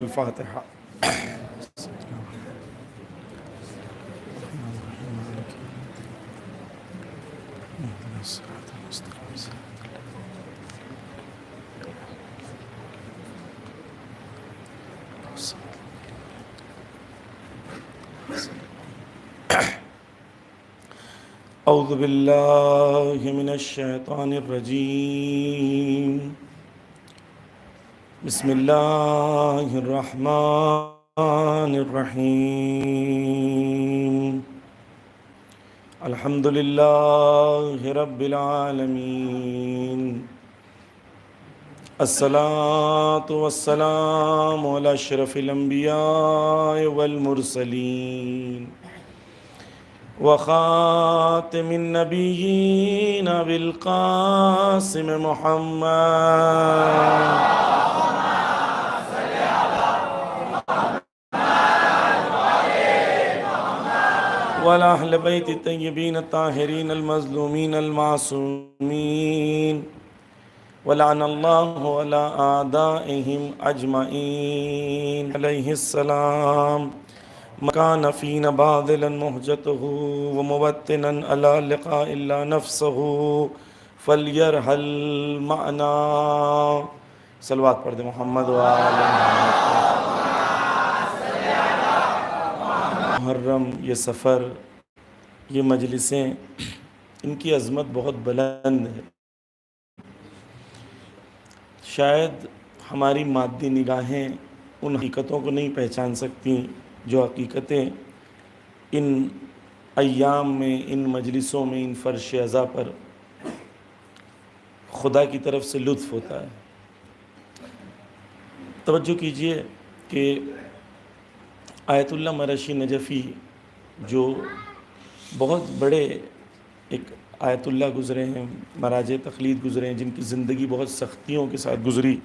الفاتحة. أعوذ بالله من الشيطان الرجيم. بسم الله الرحمن الرحيم. الحمد لله رب العالمين. الصلاة والسلام على أشرف الأنبياء والمرسلين وخاتم النبيين بالقاسم محمد والأهل بيت الطيبين الطاهرين المظلومين المعصومين ولعن الله على أعدائهم أجمعين عليه السلام. مكان فينا باذلا مهجته وموطنا على لقاء الله نفسه فليرحل معنا. صلوات پڑھ دے محمد وآل محرم. یہ سفر، یہ مجلسیں، ان کی عظمت بہت بلند ہے. شاید ہماری مادی نگاہیں ان حقیقتوں کو نہیں پہچان سکتی جو حقیقتیں ان ایام میں، ان مجلسوں میں، ان فرش عزا پر خدا کی طرف سے لطف ہوتا ہے. توجہ کیجئے کہ آیت اللہ مرشی نجفی جو بہت بڑے ایک آیت اللہ گزرے ہیں، مراجع تقلید گزرے ہیں، جن کی زندگی بہت سختیوں کے ساتھ گزری.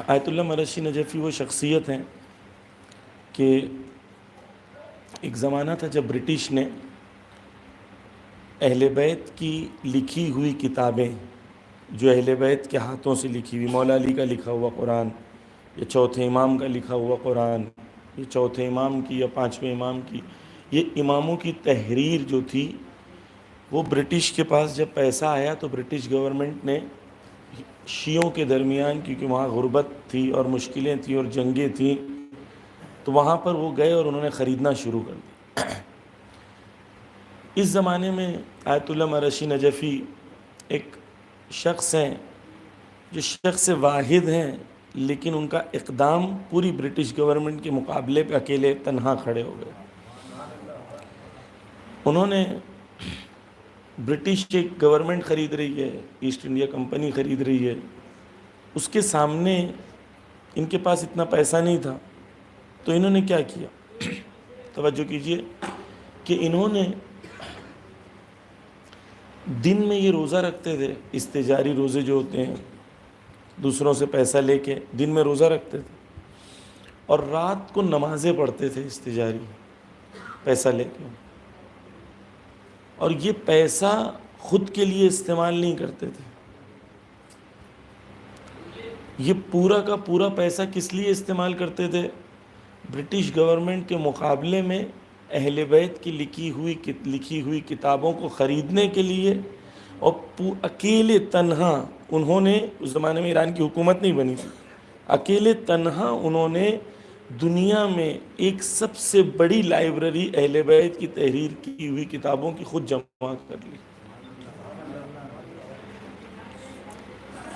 آیت اللہ مرشی نجفی وہ شخصیت ہیں کہ ایک زمانہ تھا جب برٹش نے اہل بیت کی لکھی ہوئی کتابیں، جو اہل بیت کے ہاتھوں سے لکھی ہوئی، مولا علی کا لکھا ہوا قرآن، یا چوتھے امام کا لکھا ہوا قرآن، یہ چوتھے امام کی یا پانچویں امام کی، یہ اماموں کی تحریر جو تھی، وہ برٹش کے پاس جب پیسہ آیا تو برٹش گورنمنٹ نے شیعوں کے درمیان، کیونکہ وہاں غربت تھی اور مشکلیں تھیں اور جنگیں تھیں، تو وہاں پر وہ گئے اور انہوں نے خریدنا شروع کر دیا. اس زمانے میں آیت اللہ مرشی نجفی ایک شخص ہیں جو شخص واحد ہیں، لیکن ان کا اقدام پوری برٹش گورنمنٹ کے مقابلے پہ اکیلے تنہا کھڑے ہو گئے. انہوں نے برٹش ایک گورنمنٹ خرید رہی ہے، ایسٹ انڈیا کمپنی خرید رہی ہے، اس کے سامنے ان کے پاس اتنا پیسہ نہیں تھا. تو انہوں نے کیا کیا؟ توجہ کیجئے کہ انہوں نے دن میں یہ روزہ رکھتے تھے، استجاری روزے جو ہوتے ہیں، دوسروں سے پیسہ لے کے دن میں روزہ رکھتے تھے، اور رات کو نمازیں پڑھتے تھے استجاری پیسہ لے کے. اور یہ پیسہ خود کے لیے استعمال نہیں کرتے تھے. یہ پورا کا پورا پیسہ کس لیے استعمال کرتے تھے؟ برٹش گورنمنٹ کے مقابلے میں اہل بیت کی لکھی ہوئی کتابوں کو خریدنے کے لیے. اور اکیلے تنہا انہوں نے، اس زمانے میں ایران کی حکومت نہیں بنی تھی، اکیلے تنہا انہوں نے دنیا میں ایک سب سے بڑی لائبریری اہل بیت کی تحریر کی ہوئی کتابوں کی خود جمع کر لی.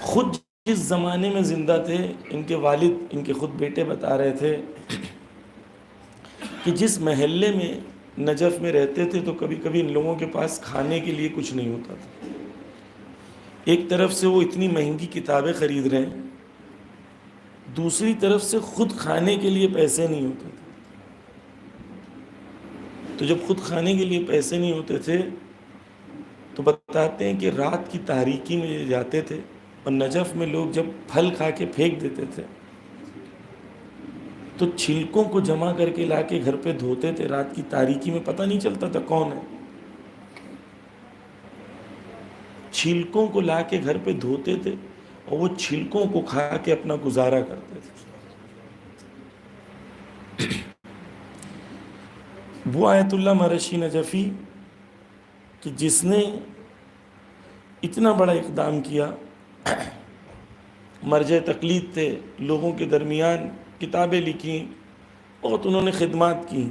خود جس زمانے میں زندہ تھے، ان کے والد، ان کے خود بیٹے بتا رہے تھے کہ جس محلے میں نجف میں رہتے تھے تو کبھی کبھی ان لوگوں کے پاس کھانے کے لیے کچھ نہیں ہوتا تھا. ایک طرف سے وہ اتنی مہنگی کتابیں خرید رہے ہیں، دوسری طرف سے خود کھانے کے لیے پیسے نہیں ہوتے تھے. تو جب خود کھانے کے لیے پیسے نہیں ہوتے تھے تو بتاتے ہیں کہ رات کی تاریکی میں جاتے تھے، اور نجف میں لوگ جب پھل کھا کے پھینک دیتے تھے تو چھلکوں کو جمع کر کے لا کے گھر پہ دھوتے تھے. رات کی تاریکی میں پتہ نہیں چلتا تھا کون ہے. چھلکوں کو لا کے گھر پہ دھوتے تھے اور وہ چھلکوں کو کھا کے اپنا گزارا کرتے تھے. وہ آیت اللہ مرشی نجفی کہ جس نے اتنا بڑا اقدام کیا، مرجع تقلید تھے، لوگوں کے درمیان کتابیں لکھی، بہت انہوں نے خدمات کی.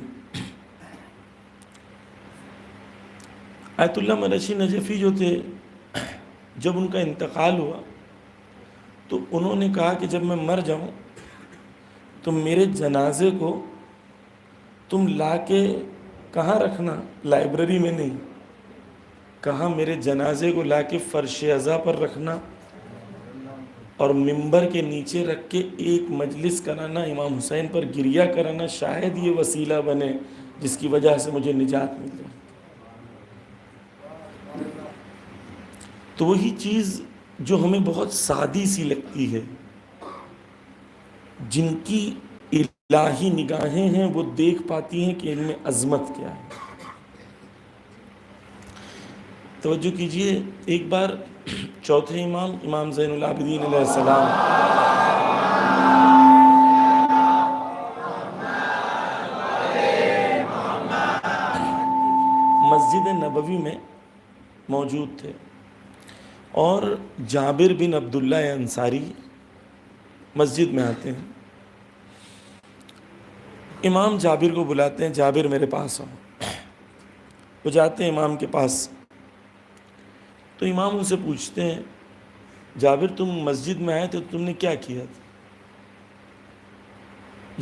آیت اللہ مرشی نجفی جو تھے، جب ان کا انتقال ہوا تو انہوں نے کہا کہ جب میں مر جاؤں تو میرے جنازے کو تم لا کے کہاں رکھنا، لائبریری میں نہیں، کہا میرے جنازے کو لا کے فرش عزا پر رکھنا اور ممبر کے نیچے رکھ کے ایک مجلس کرانا، امام حسین پر گریہ کرانا، شاید یہ وسیلہ بنے جس کی وجہ سے مجھے نجات مل جائے. تو وہی چیز جو ہمیں بہت سادی سی لگتی ہے، جن کی الہی نگاہیں ہیں وہ دیکھ پاتی ہیں کہ ان میں عظمت کیا ہے. توجہ کیجئے، ایک بار چوتھے امام، امام زین العابدین علیہ السلام مسجد نبوی میں موجود تھے اور جابر بن عبداللہ انصاری مسجد میں آتے ہیں. امام جابر کو بلاتے ہیں، جابر میرے پاس آؤ. وہ جاتے ہیں امام کے پاس تو امام ان سے پوچھتے ہیں، جابر تم مسجد میں آئے تو تم نے کیا کیا تھا؟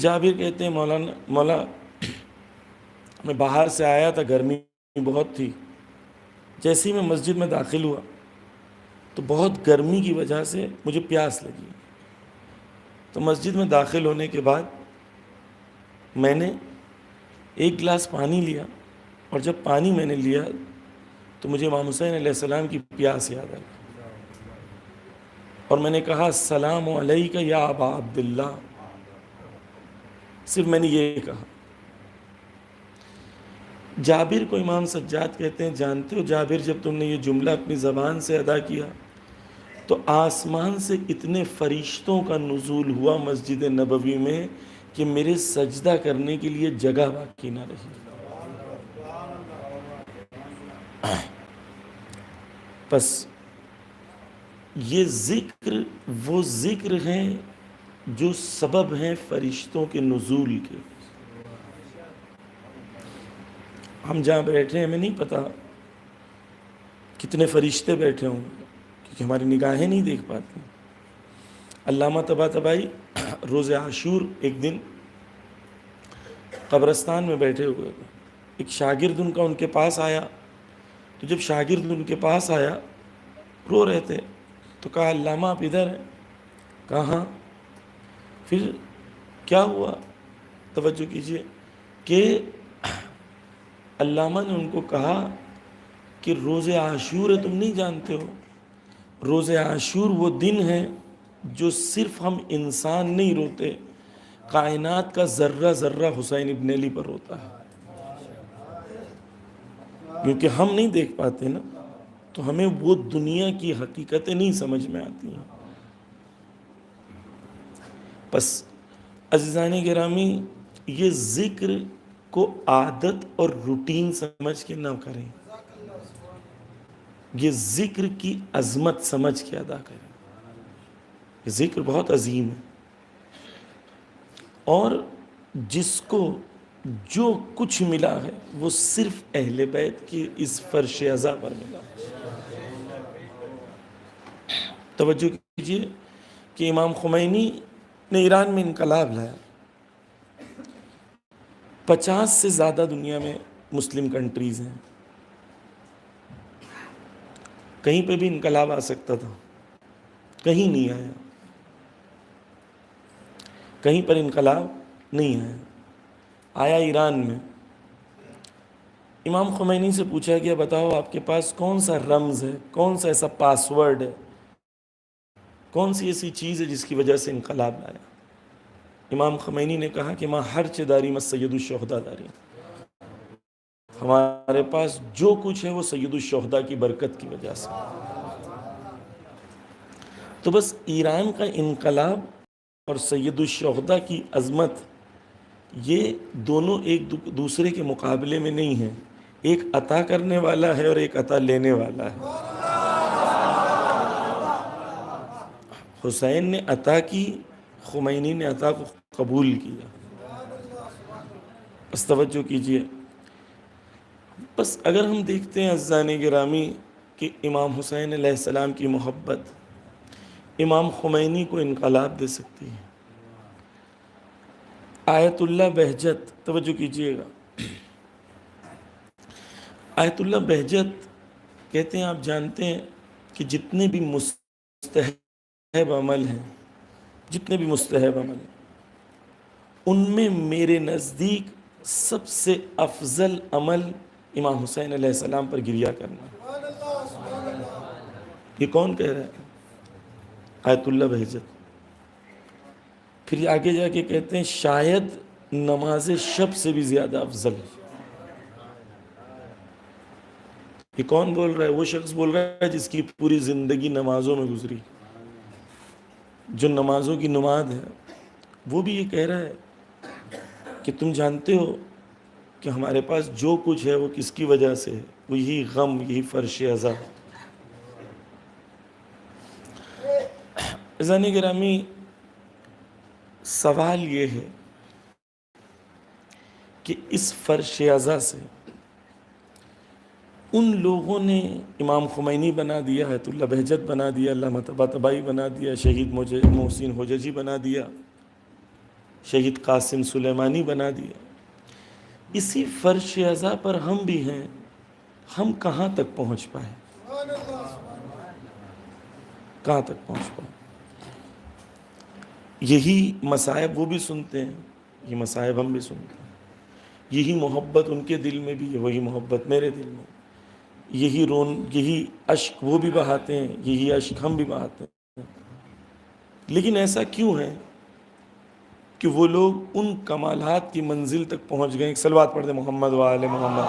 جابر کہتے ہیں، مولا میں باہر سے آیا تھا، گرمی بہت تھی، جیسے ہی میں مسجد میں داخل ہوا تو بہت گرمی کی وجہ سے مجھے پیاس لگی. تو مسجد میں داخل ہونے کے بعد میں نے ایک گلاس پانی لیا اور جب پانی میں نے لیا تو مجھے امام حسین علیہ السلام کی پیاس یاد آئی اور میں نے کہا السلام علیک یا ابا عبداللہ. صرف میں نے یہ کہا. جابر کو امام سجاد کہتے ہیں، جانتے ہو جابر جب تم نے یہ جملہ اپنی زبان سے ادا کیا تو آسمان سے اتنے فرشتوں کا نزول ہوا مسجد نبوی میں کہ میرے سجدہ کرنے کے لیے جگہ باقی نہ رہی. بس یہ ذکر وہ ذکر ہیں جو سبب ہیں فرشتوں کے نزول کے. ہم جہاں بیٹھے ہیں ہمیں نہیں پتا کتنے فرشتے بیٹھے ہوں کیونکہ ہماری نگاہیں نہیں دیکھ پاتی. علامہ طباطبائی روز عاشور ایک دن قبرستان میں بیٹھے ہوئے تھے. ایک شاگرد ان کا ان کے پاس آیا تو جب شاگرد ان کے پاس آیا رو رہے تھے تو کہا علامہ آپ ادھر ہیں؟ کہا ہاں. پھر کیا ہوا؟ توجہ کیجئے کہ علامہ نے ان کو کہا کہ روز عاشور ہے، تم نہیں جانتے ہو؟ روز عاشور وہ دن ہے جو صرف ہم انسان نہیں روتے، کائنات کا ذرہ ذرہ حسین ابن علی پر روتا ہے. کیونکہ ہم نہیں دیکھ پاتے نا تو ہمیں وہ دنیا کی حقیقتیں نہیں سمجھ میں آتی ہیں. بس عزیزان گرامی، یہ ذکر کو عادت اور روٹین سمجھ کے نہ کریں، یہ ذکر کی عظمت سمجھ کے ادا کریں. یہ ذکر بہت عظیم ہے اور جس کو جو کچھ ملا ہے وہ صرف اہل بیت کی اس فرش عزا پر ملا. توجہ کیجئے کہ امام خمینی نے ایران میں انقلاب لایا. 50 سے زیادہ دنیا میں مسلم کنٹریز ہیں، کہیں پہ بھی انقلاب آ سکتا تھا، کہیں نہیں آیا، کہیں پر انقلاب نہیں آیا. آیا ایران میں. امام خمینی سے پوچھا گیا بتاؤ آپ کے پاس کون سا رمز ہے، کون سا ایسا پاسورڈ ہے، کون سی ایسی چیز ہے جس کی وجہ سے انقلاب لایا؟ امام خمینی نے کہا کہ ماں ہر چداری میں سید الشہداء داری، ہمارے پاس جو کچھ ہے وہ سید الشہداء کی برکت کی وجہ سے. تو بس ایران کا انقلاب اور سید الشہداء کی عظمت یہ دونوں ایک دوسرے کے مقابلے میں نہیں ہیں، ایک عطا کرنے والا ہے اور ایک عطا لینے والا ہے۔ حسین نے عطا کی، خمینی نے عطا کو قبول کیا۔ بس توجہ کیجئے، بس اگر ہم دیکھتے ہیں عزیزان گرامی کہ امام حسین علیہ السلام کی محبت امام خمینی کو انقلاب دے سکتی ہے۔ آیت اللہ بہجت، توجہ کیجئے گا، آیت اللہ بہجت کہتے ہیں، آپ جانتے ہیں کہ جتنے بھی مستحب عمل ہیں، جتنے بھی مستحب عمل ہیں، ان میں میرے نزدیک سب سے افضل عمل امام حسین علیہ السلام پر گریہ کرنا۔ یہ کون کہہ رہا ہے؟ آیت اللہ بہجت۔ پھر یہ آگے جا کے کہتے ہیں شاید نماز شب سے بھی زیادہ افضل۔ یہ کون بول رہا ہے؟ وہ شخص بول رہا ہے جس کی پوری زندگی نمازوں میں گزری، جو نمازوں کی نماد ہے۔ وہ بھی یہ کہہ رہا ہے کہ تم جانتے ہو کہ ہمارے پاس جو کچھ ہے وہ کس کی وجہ سے ہے؟ وہ یہی غم، یہی فرش عزا۔ عزیزان گرامی، سوال یہ ہے کہ اس فرش عزا سے ان لوگوں نے امام خمینی بنا دیا، آیت اللہ بہجت بنا دیا، علامہ طباطبائی بنا دیا، شہید محسن حججی بنا دیا، شہید قاسم سلیمانی بنا دیا۔ اسی فرش عزا پر ہم بھی ہیں، ہم کہاں تک پہنچ پائے؟ کہاں تک پہنچ پائے؟ یہی مصائب وہ بھی سنتے ہیں، یہ مصائب ہم بھی سنتے ہیں۔ یہی محبت ان کے دل میں بھی ہے، وہی محبت میرے دل میں۔ یہی اشک وہ بھی بہاتے ہیں، یہی اشک ہم بھی بہاتے ہیں۔ لیکن ایسا کیوں ہے کہ وہ لوگ ان کمالات کی منزل تک پہنچ گئے؟ ایک صلوات پڑھ دیں محمد و آل محمد۔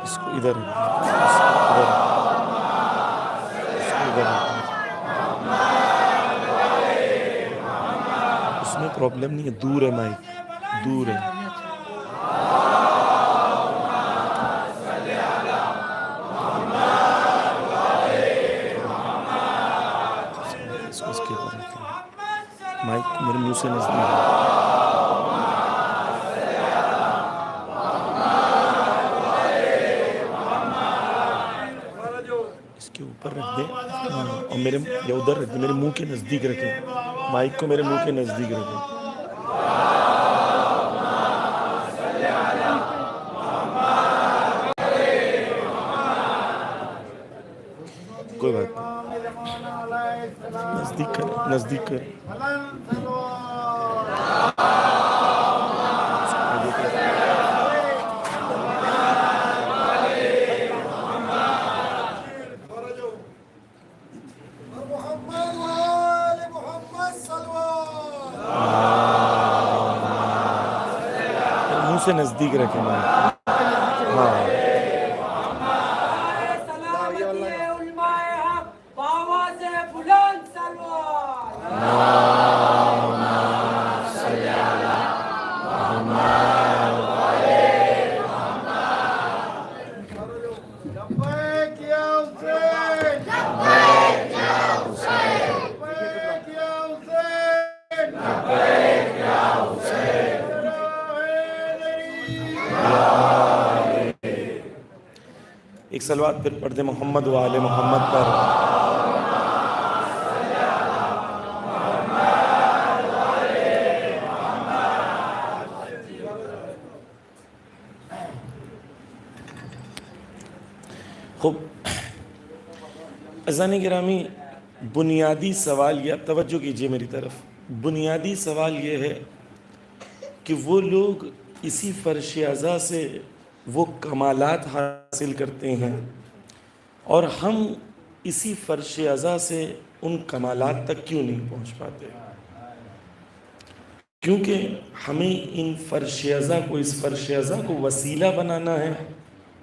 اس کو ادھر اس میں پرابلم نہیں ہے، دور ہے مائک، دور ہے۔ اس کے اوپر مائک میرے منہ سے نزدیک ہے۔ اوپر رکھ دیں اور میرے یا ادھر رکھ دیں، میرے منہ کے نزدیک رکھیں، مائک کو میرے منہ کے نزدیک رکھیں۔ کوئی بات نہیں، نزدیک کریں، نزدیک کریں۔ سے نزدیک رکھیں ہاں۔ ایک صلوات پھر پڑھ دیں محمد و آل محمد پر۔ خوب عزیزان گرامی، بنیادی سوال یہ، اب توجہ کیجئے میری طرف، بنیادی سوال یہ ہے کہ وہ لوگ اسی فرش عزا سے وہ کمالات حاصل کرتے ہیں اور ہم اسی فرش عزا سے ان کمالات تک کیوں نہیں پہنچ پاتے؟ کیونکہ ہمیں ان فرش ازاں کو، اس فرش ازاں کو وسیلہ بنانا ہے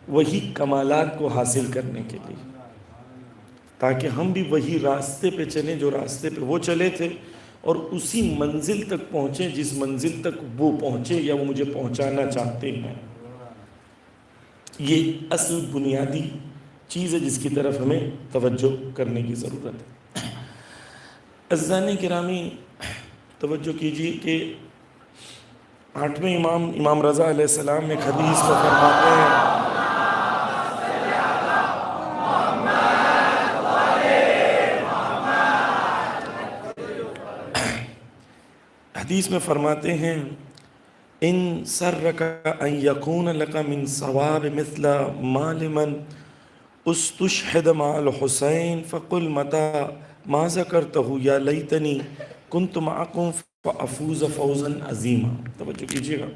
وہی کمالات کو حاصل کرنے کے لیے، تاکہ ہم بھی وہی راستے پہ چلیں جو راستے پہ وہ چلے تھے، اور اسی منزل تک پہنچیں جس منزل تک وہ پہنچے یا وہ مجھے پہنچانا چاہتے ہیں۔ یہ اصل بنیادی چیز ہے جس کی طرف ہمیں توجہ کرنے کی ضرورت ہے۔ عزیزان گرامی، توجہ کیجیے کہ 8ویں امام رضا علیہ السلام ایک حدیث میں فرماتے ہیں، حدیث میں فرماتے ہیں، ان سرک ان یکون لک من ثواب مثل ما لمن استشہد مع الحسین فقل متى ما ذکرتہ یا لیتنی کنت معکم فافوز فوزا عظیما۔ توجہ کیجیے گا،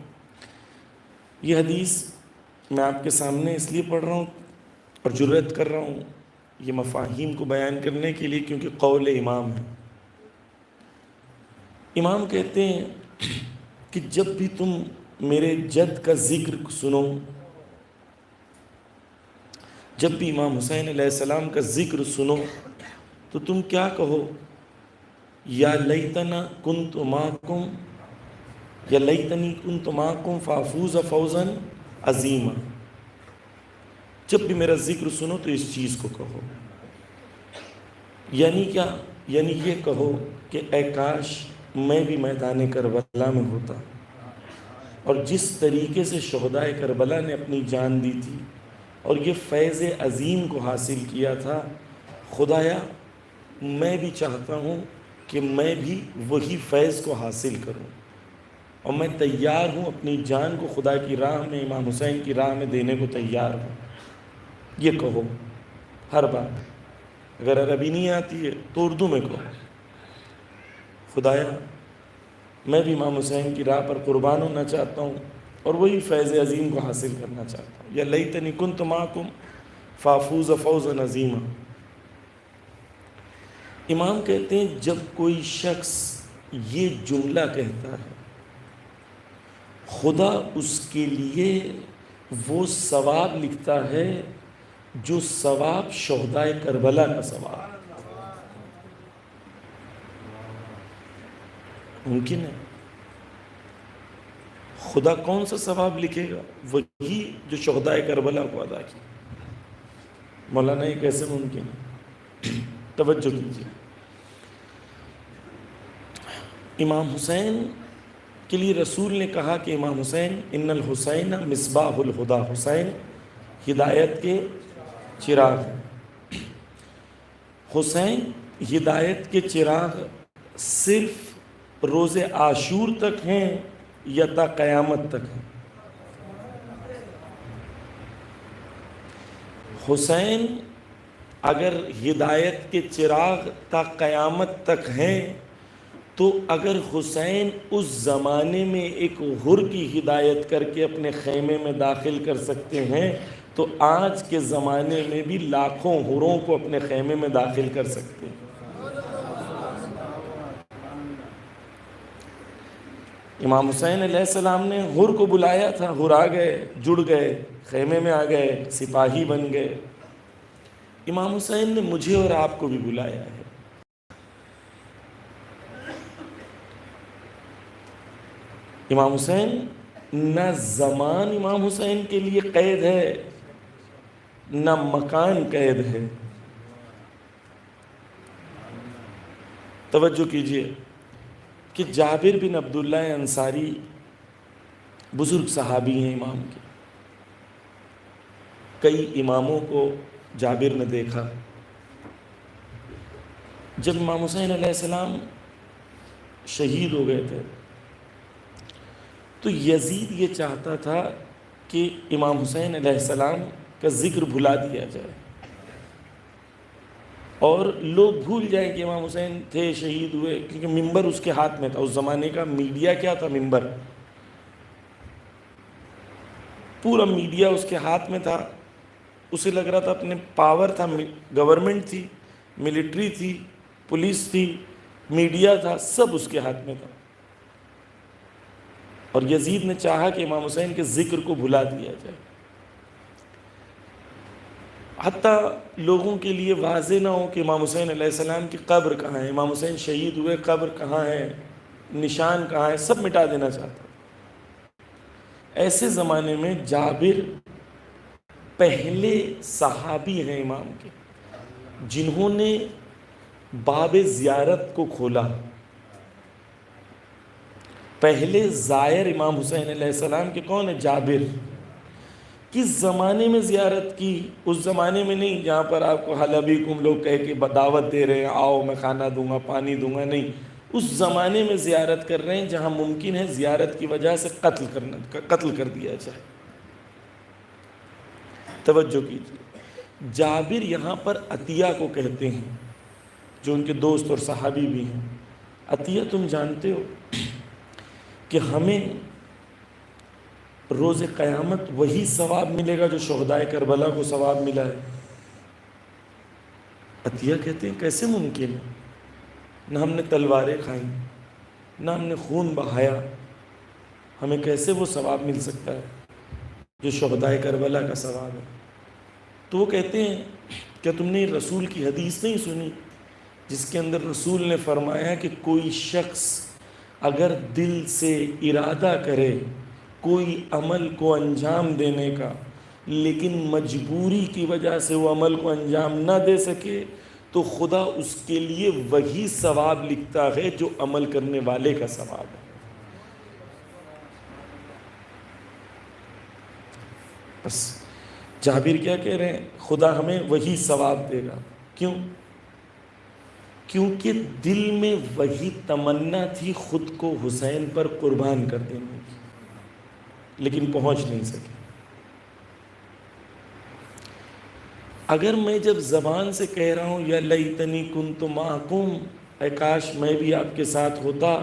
یہ حدیث میں آپ کے سامنے اس لیے پڑھ رہا ہوں اور جرأت کر رہا ہوں یہ مفاہیم کو بیان کرنے کے لیے کیونکہ قول امام ہے۔ امام کہتے ہیں کہ جب بھی تم میرے جد کا ذکر سنو، جب بھی امام حسین علیہ السلام کا ذکر سنو تو تم کیا کہو، یا لیتنا کنت معکم یا لیتنی کنت معکم فافوز فوزا عظیما۔ جب بھی میرا ذکر سنو تو اس چیز کو کہو، یعنی کیا؟ یعنی یہ کہو کہ اے کاش میں بھی میدان کربلا میں ہوتا، اور جس طریقے سے شہدائے کربلا نے اپنی جان دی تھی اور یہ فیض عظیم کو حاصل کیا تھا، خدایا میں بھی چاہتا ہوں کہ میں بھی وہی فیض کو حاصل کروں، اور میں تیار ہوں اپنی جان کو خدا کی راہ میں، امام حسین کی راہ میں دینے کو تیار ہوں۔ یہ کہو ہر بات، اگر عربی نہیں آتی ہے تو اردو میں کہو، خدایا میں بھی امام حسین کی راہ پر قربان ہونا چاہتا ہوں اور وہی فیض عظیم کو حاصل کرنا چاہتا ہوں، یا لیتنی کنت معکم فافوز فوزا عظیما۔ امام کہتے ہیں جب کوئی شخص یہ جملہ کہتا ہے، خدا اس کے لیے وہ ثواب لکھتا ہے جو ثواب شہدائے کربلا کا ثواب۔ ممکن ہے خدا کون سا ثواب لکھے گا؟ وہی جو شہدائے کربلا کو ادا کی۔ مولانا یہ کیسے ممکن ہے؟ توجہ کیجیے، امام حسین کے لیے رسول نے کہا کہ امام حسین ان الحسین مصباح الہدی، حسین ہدایت کے چراغ ہیں۔ حسین ہدایت کے چراغ صرف روز عاشور تک ہیں یا تا قیامت تک ہیں؟ حسین اگر ہدایت کے چراغ تا قیامت تک ہیں تو اگر حسین اس زمانے میں ایک حر کی ہدایت کر کے اپنے خیمے میں داخل کر سکتے ہیں تو آج کے زمانے میں بھی لاکھوں حروں کو اپنے خیمے میں داخل کر سکتے ہیں۔ امام حسین علیہ السلام نے حر کو بلایا تھا، حر آ گئے، جڑ گئے، خیمے میں آ گئے، سپاہی بن گئے۔ امام حسین نے مجھے اور آپ کو بھی بلایا ہے۔ امام حسین نہ زمان امام حسین کے لیے قید ہے نہ مکان قید ہے۔ توجہ کیجئے کہ جابر بن عبداللہ انصاری بزرگ صحابی ہیں امام کے، کئی اماموں کو جابر نے دیکھا۔ جب امام حسین علیہ السلام شہید ہو گئے تھے تو یزید یہ چاہتا تھا کہ امام حسین علیہ السلام کا ذکر بھلا دیا جائے اور لوگ بھول جائیں کہ امام حسین تھے، شہید ہوئے، کیونکہ ممبر اس کے ہاتھ میں تھا۔ اس زمانے کا میڈیا کیا تھا؟ ممبر، پورا میڈیا اس کے ہاتھ میں تھا۔ اسے لگ رہا تھا اپنے پاور تھا، گورنمنٹ تھی، ملٹری تھی، پولیس تھی، میڈیا تھا، سب اس کے ہاتھ میں تھا۔ اور یزید نے چاہا کہ امام حسین کے ذکر کو بھلا دیا جائے، حتیٰ لوگوں کے لیے واضح نہ ہو کہ امام حسین علیہ السلام کی قبر کہاں ہے، امام حسین شہید ہوئے، قبر کہاں ہے، نشان کہاں ہے، سب مٹا دینا چاہتا۔ ایسے زمانے میں جابر پہلے صحابی ہیں امام کے جنہوں نے باب زیارت کو کھولا، پہلے زائر امام حسین علیہ السلام کے کون ہیں؟ جابر۔ کس زمانے میں زیارت کی؟ اس زمانے میں نہیں جہاں پر آپ کو حلبیکم لوگ کہہ کے دعوت دے رہے ہیں، آؤ میں کھانا دوں گا، پانی دوں گا، نہیں، اس زمانے میں زیارت کر رہے ہیں جہاں ممکن ہے زیارت کی وجہ سے قتل کر دیا جائے۔ توجہ کیجیے، جابر یہاں پر عطیہ کو کہتے ہیں، جو ان کے دوست اور صحابی بھی ہیں۔ عطیہ تم جانتے ہو کہ ہمیں روز قیامت وہی ثواب ملے گا جو شہدائے کربلا کو ثواب ملا ہے۔ عطیہ کہتے ہیں کیسے ممکن ہے؟ نہ ہم نے تلواریں کھائیں، نہ ہم نے خون بہایا، ہمیں کیسے وہ ثواب مل سکتا ہے جو شہدائے کربلا کا ثواب ہے؟ تو وہ کہتے ہیں کیا تم نے رسول کی حدیث نہیں سنی جس کے اندر رسول نے فرمایا کہ کوئی شخص اگر دل سے ارادہ کرے کوئی عمل کو انجام دینے کا، لیکن مجبوری کی وجہ سے وہ عمل کو انجام نہ دے سکے، تو خدا اس کے لیے وہی ثواب لکھتا ہے جو عمل کرنے والے کا ثواب ہے۔ بس جابر کیا کہہ رہے ہیں؟ خدا ہمیں وہی ثواب دے گا۔ کیوں؟ کیونکہ دل میں وہی تمنا تھی خود کو حسین پر قربان کر دینے کی، لیکن پہنچ نہیں سکے۔ اگر میں جب زبان سے کہہ رہا ہوں یا لیتنی کنت معکم، اے کاش میں بھی آپ کے ساتھ ہوتا،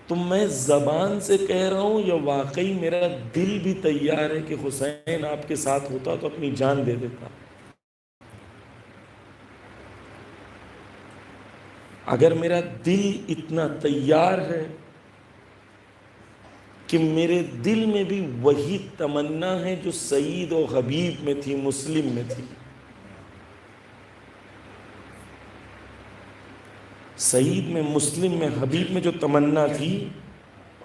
تو میں زبان سے کہہ رہا ہوں یا واقعی میرا دل بھی تیار ہے کہ حسین آپ کے ساتھ ہوتا تو اپنی جان دے دیتا؟ اگر میرا دل اتنا تیار ہے کہ میرے دل میں بھی وہی تمنا ہے جو سعید و حبیب میں تھی، مسلم میں تھی۔ سعید میں، مسلم میں، حبیب میں جو تمنا تھی،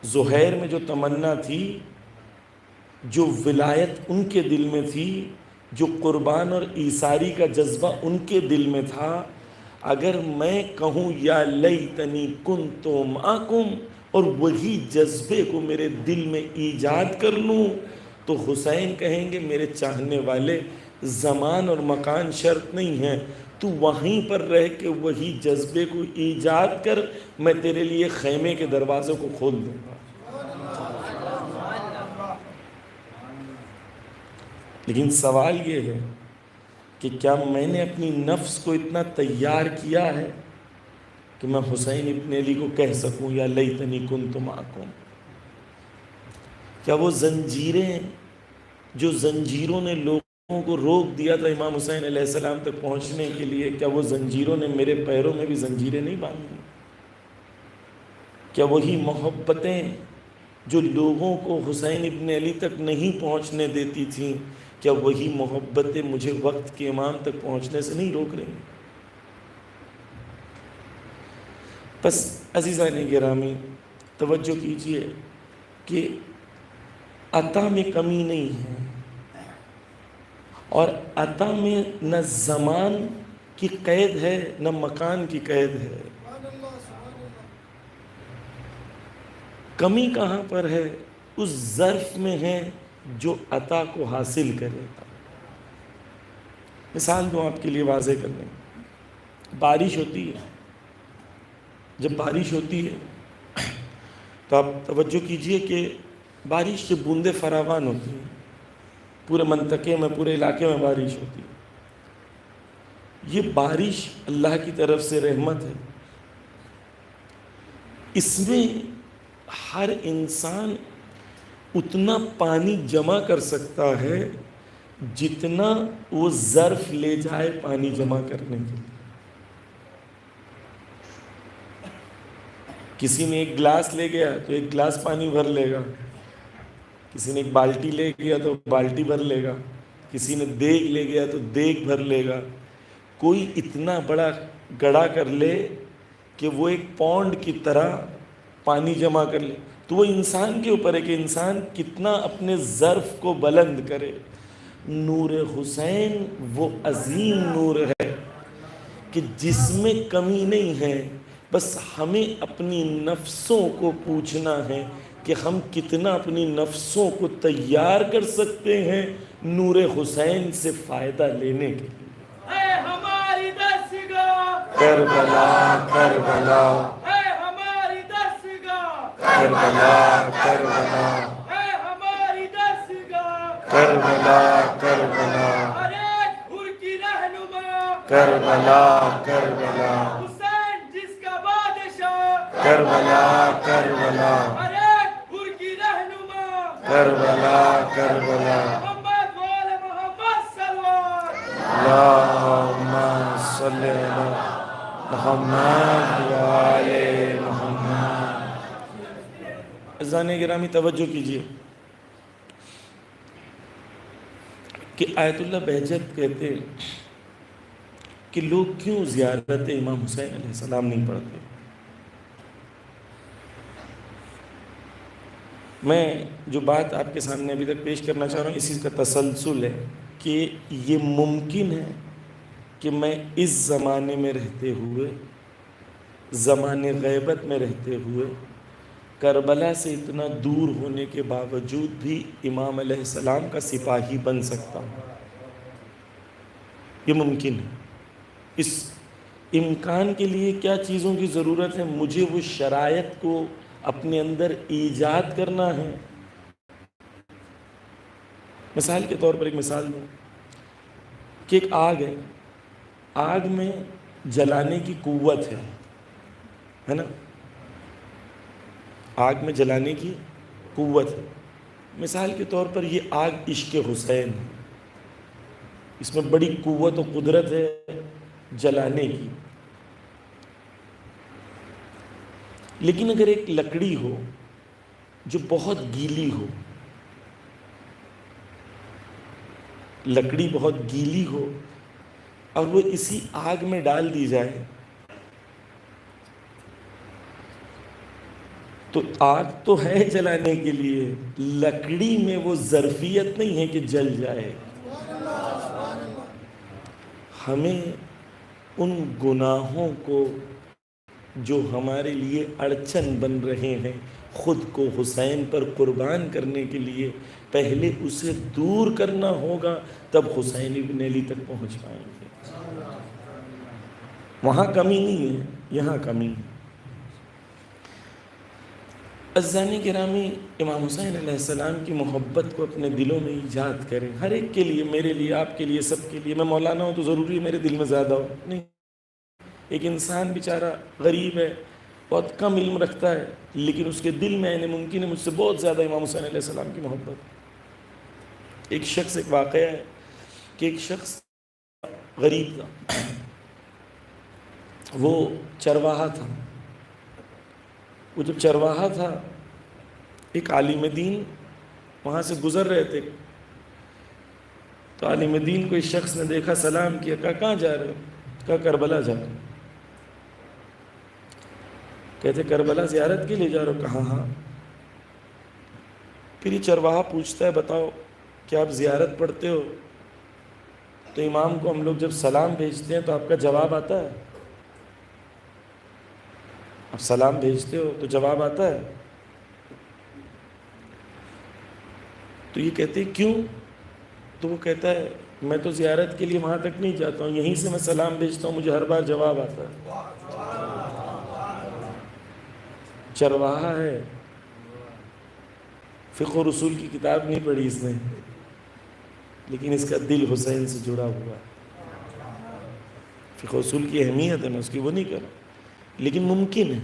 زہیر میں جو تمنا تھی، جو ولایت ان کے دل میں تھی، جو قربان اور ایثاری کا جذبہ ان کے دل میں تھا، اگر میں کہوں یا لیتنی کنت معکم اور وہی جذبے کو میرے دل میں ایجاد کر لوں، تو حسین کہیں گے میرے چاہنے والے، زمان اور مکان شرط نہیں ہے، تو وہیں پر رہ کے وہی جذبے کو ایجاد کر، میں تیرے لیے خیمے کے دروازوں کو کھول دوں گا۔ لیکن سوال یہ ہے کہ کیا میں نے اپنی نفس کو اتنا تیار کیا ہے کہ میں حسین ابن علی کو کہہ سکوں یا لیتنی کنت معکم؟ کیا وہ زنجیریں جو زنجیروں نے لوگوں کو روک دیا تھا امام حسین علیہ السلام تک پہنچنے کے لیے، کیا وہ زنجیروں نے میرے پیروں میں بھی زنجیریں نہیں باندھی؟ کیا وہی محبتیں جو لوگوں کو حسین ابن علی تک نہیں پہنچنے دیتی تھیں، کیا وہی محبتیں مجھے وقت کے امام تک پہنچنے سے نہیں روک رہی؟ بس عزیزان گرامی توجہ کیجئے کہ عطا میں کمی نہیں ہے، اور عطا میں نہ زمان کی قید ہے نہ مکان کی قید ہے۔ کمی کہاں پر ہے؟ اس ظرف میں ہے جو عطا کو حاصل کرے گا۔ مثال دوں آپ کے لیے واضح کرنے، بارش ہوتی ہے، جب بارش ہوتی ہے تو آپ توجہ کیجئے کہ بارش سے بوندیں فراوان ہوتی ہیں، پورے منطقے میں، پورے علاقے میں بارش ہوتی ہے۔ یہ بارش اللہ کی طرف سے رحمت ہے، اس میں ہر انسان اتنا پانی جمع کر سکتا ہے جتنا وہ ظرف لے جائے پانی جمع کرنے کے لیے۔ کسی نے ایک گلاس لے گیا تو ایک گلاس پانی بھر لے گا، کسی نے ایک بالٹی لے گیا تو بالٹی بھر لے گا، کسی نے دیگ لے گیا تو دیگ بھر لے گا۔ کوئی اتنا بڑا گڑھا کر لے کہ وہ ایک پونڈ کی طرح پانی جمع کر لے، تو وہ انسان کے اوپر ہے کہ انسان کتنا اپنے ظرف کو بلند کرے۔ نور حسین وہ عظیم نور ہے کہ جس میں کمی نہیں ہے، بس ہمیں اپنی نفسوں کو پوچھنا ہے کہ ہم کتنا اپنی نفسوں کو تیار کر سکتے ہیں نور حسین سے فائدہ لینے کے لیے۔ اے ہماری دستگاہ کربلا کربلا اے ہماری دستگاہ کربلا کربلا اے ہماری دستگاہ کربلا کربلا ہر ایک حر کی رہنما کربلا کربلا حسین جس کا بادشاہ کربلا کربلا ہر ایک حر کی رہنما کربلا کربلا محمد وال محمد سلوات اللہم صلی علی محمد وآل محمد۔ عزیزان گرامی توجہ کیجیے کہ آیت اللہ بہجت کہتے ہیں کہ لوگ کیوں زیارت امام حسین علیہ السلام نہیں پڑھتے۔ میں جو بات آپ کے سامنے ابھی تک پیش کرنا چاہ رہا ہوں اسی کا تسلسل ہے کہ یہ ممکن ہے کہ میں اس زمانے میں رہتے ہوئے، زمانے غیبت میں رہتے ہوئے، کربلا سے اتنا دور ہونے کے باوجود بھی امام علیہ السلام کا سپاہی بن سکتا ہوں۔ یہ ممکن ہے۔ اس امکان کے لیے کیا چیزوں کی ضرورت ہے؟ مجھے وہ شرائط کو اپنے اندر ایجاد کرنا ہے۔ مثال کے طور پر ایک مثال دوں کہ ایک آگ ہے، آگ میں جلانے کی قوت ہے نا، آگ میں جلانے کی قوت ہے۔ مثال کے طور پر یہ آگ عشق حسین ہے، اس میں بڑی قوت و قدرت ہے جلانے کی۔ لیکن اگر ایک لکڑی ہو جو بہت گیلی ہو، لکڑی بہت گیلی ہو اور وہ اسی آگ میں ڈال دی جائے تو آگ تو ہے جلانے کے لیے، لکڑی میں وہ ظرفیت نہیں ہے کہ جل جائے۔ ہمیں ان گناہوں کو جو ہمارے لیے اڑچن بن رہے ہیں خود کو حسین پر قربان کرنے کے لیے پہلے اسے دور کرنا ہوگا، تب حسین ابن علی تک پہنچ پائیں گے۔ وہاں کمی نہیں ہے، یہاں کمی ہے۔ عزیزان گرامی، امام حسین علیہ السلام کی محبت کو اپنے دلوں میں ایجاد کریں، ہر ایک کے لیے، میرے لیے، آپ کے لیے، سب کے لیے۔ میں مولانا ہوں تو ضروری ہے میرے دل میں زیادہ ہو؟ نہیں، ایک انسان بیچارہ غریب ہے، بہت کم علم رکھتا ہے، لیکن اس کے دل میں ممکن ہے مجھ سے بہت زیادہ امام حسین علیہ السلام کی محبت۔ ایک واقعہ ہے کہ ایک شخص غریب تھا، وہ چرواہا تھا۔ وہ جب چرواہا تھا، ایک عالم دین وہاں سے گزر رہے تھے، تو عالم دین کو اس شخص نے دیکھا، سلام کیا، کہا کہاں جا رہے ہو؟ کہا کربلا جا رہے ہو۔ کہتے کربلا زیارت کے لیے جا رہے ہو؟ کہا ہاں۔ پھر یہ چرواہا پوچھتا ہے، بتاؤ کیا آپ زیارت پڑھتے ہو؟ تو امام کو ہم لوگ جب سلام بھیجتے ہیں تو آپ کا جواب آتا ہے؟ آپ سلام بھیجتے ہو تو جواب آتا ہے؟ تو یہ کہتے ہیں کیوں؟ تو وہ کہتا ہے میں تو زیارت کے لیے وہاں تک نہیں جاتا ہوں، یہیں سے میں سلام بھیجتا ہوں، مجھے ہر بار جواب آتا ہے۔ چرواہا ہے، فقہ و رسول کی کتاب نہیں پڑھی اس نے، لیکن اس کا دل حسین سے جڑا ہوا ہے۔ فقہ و رسول کی اہمیت ہے، میں اس کی وہ نہیں کر رہا، لیکن ممکن ہے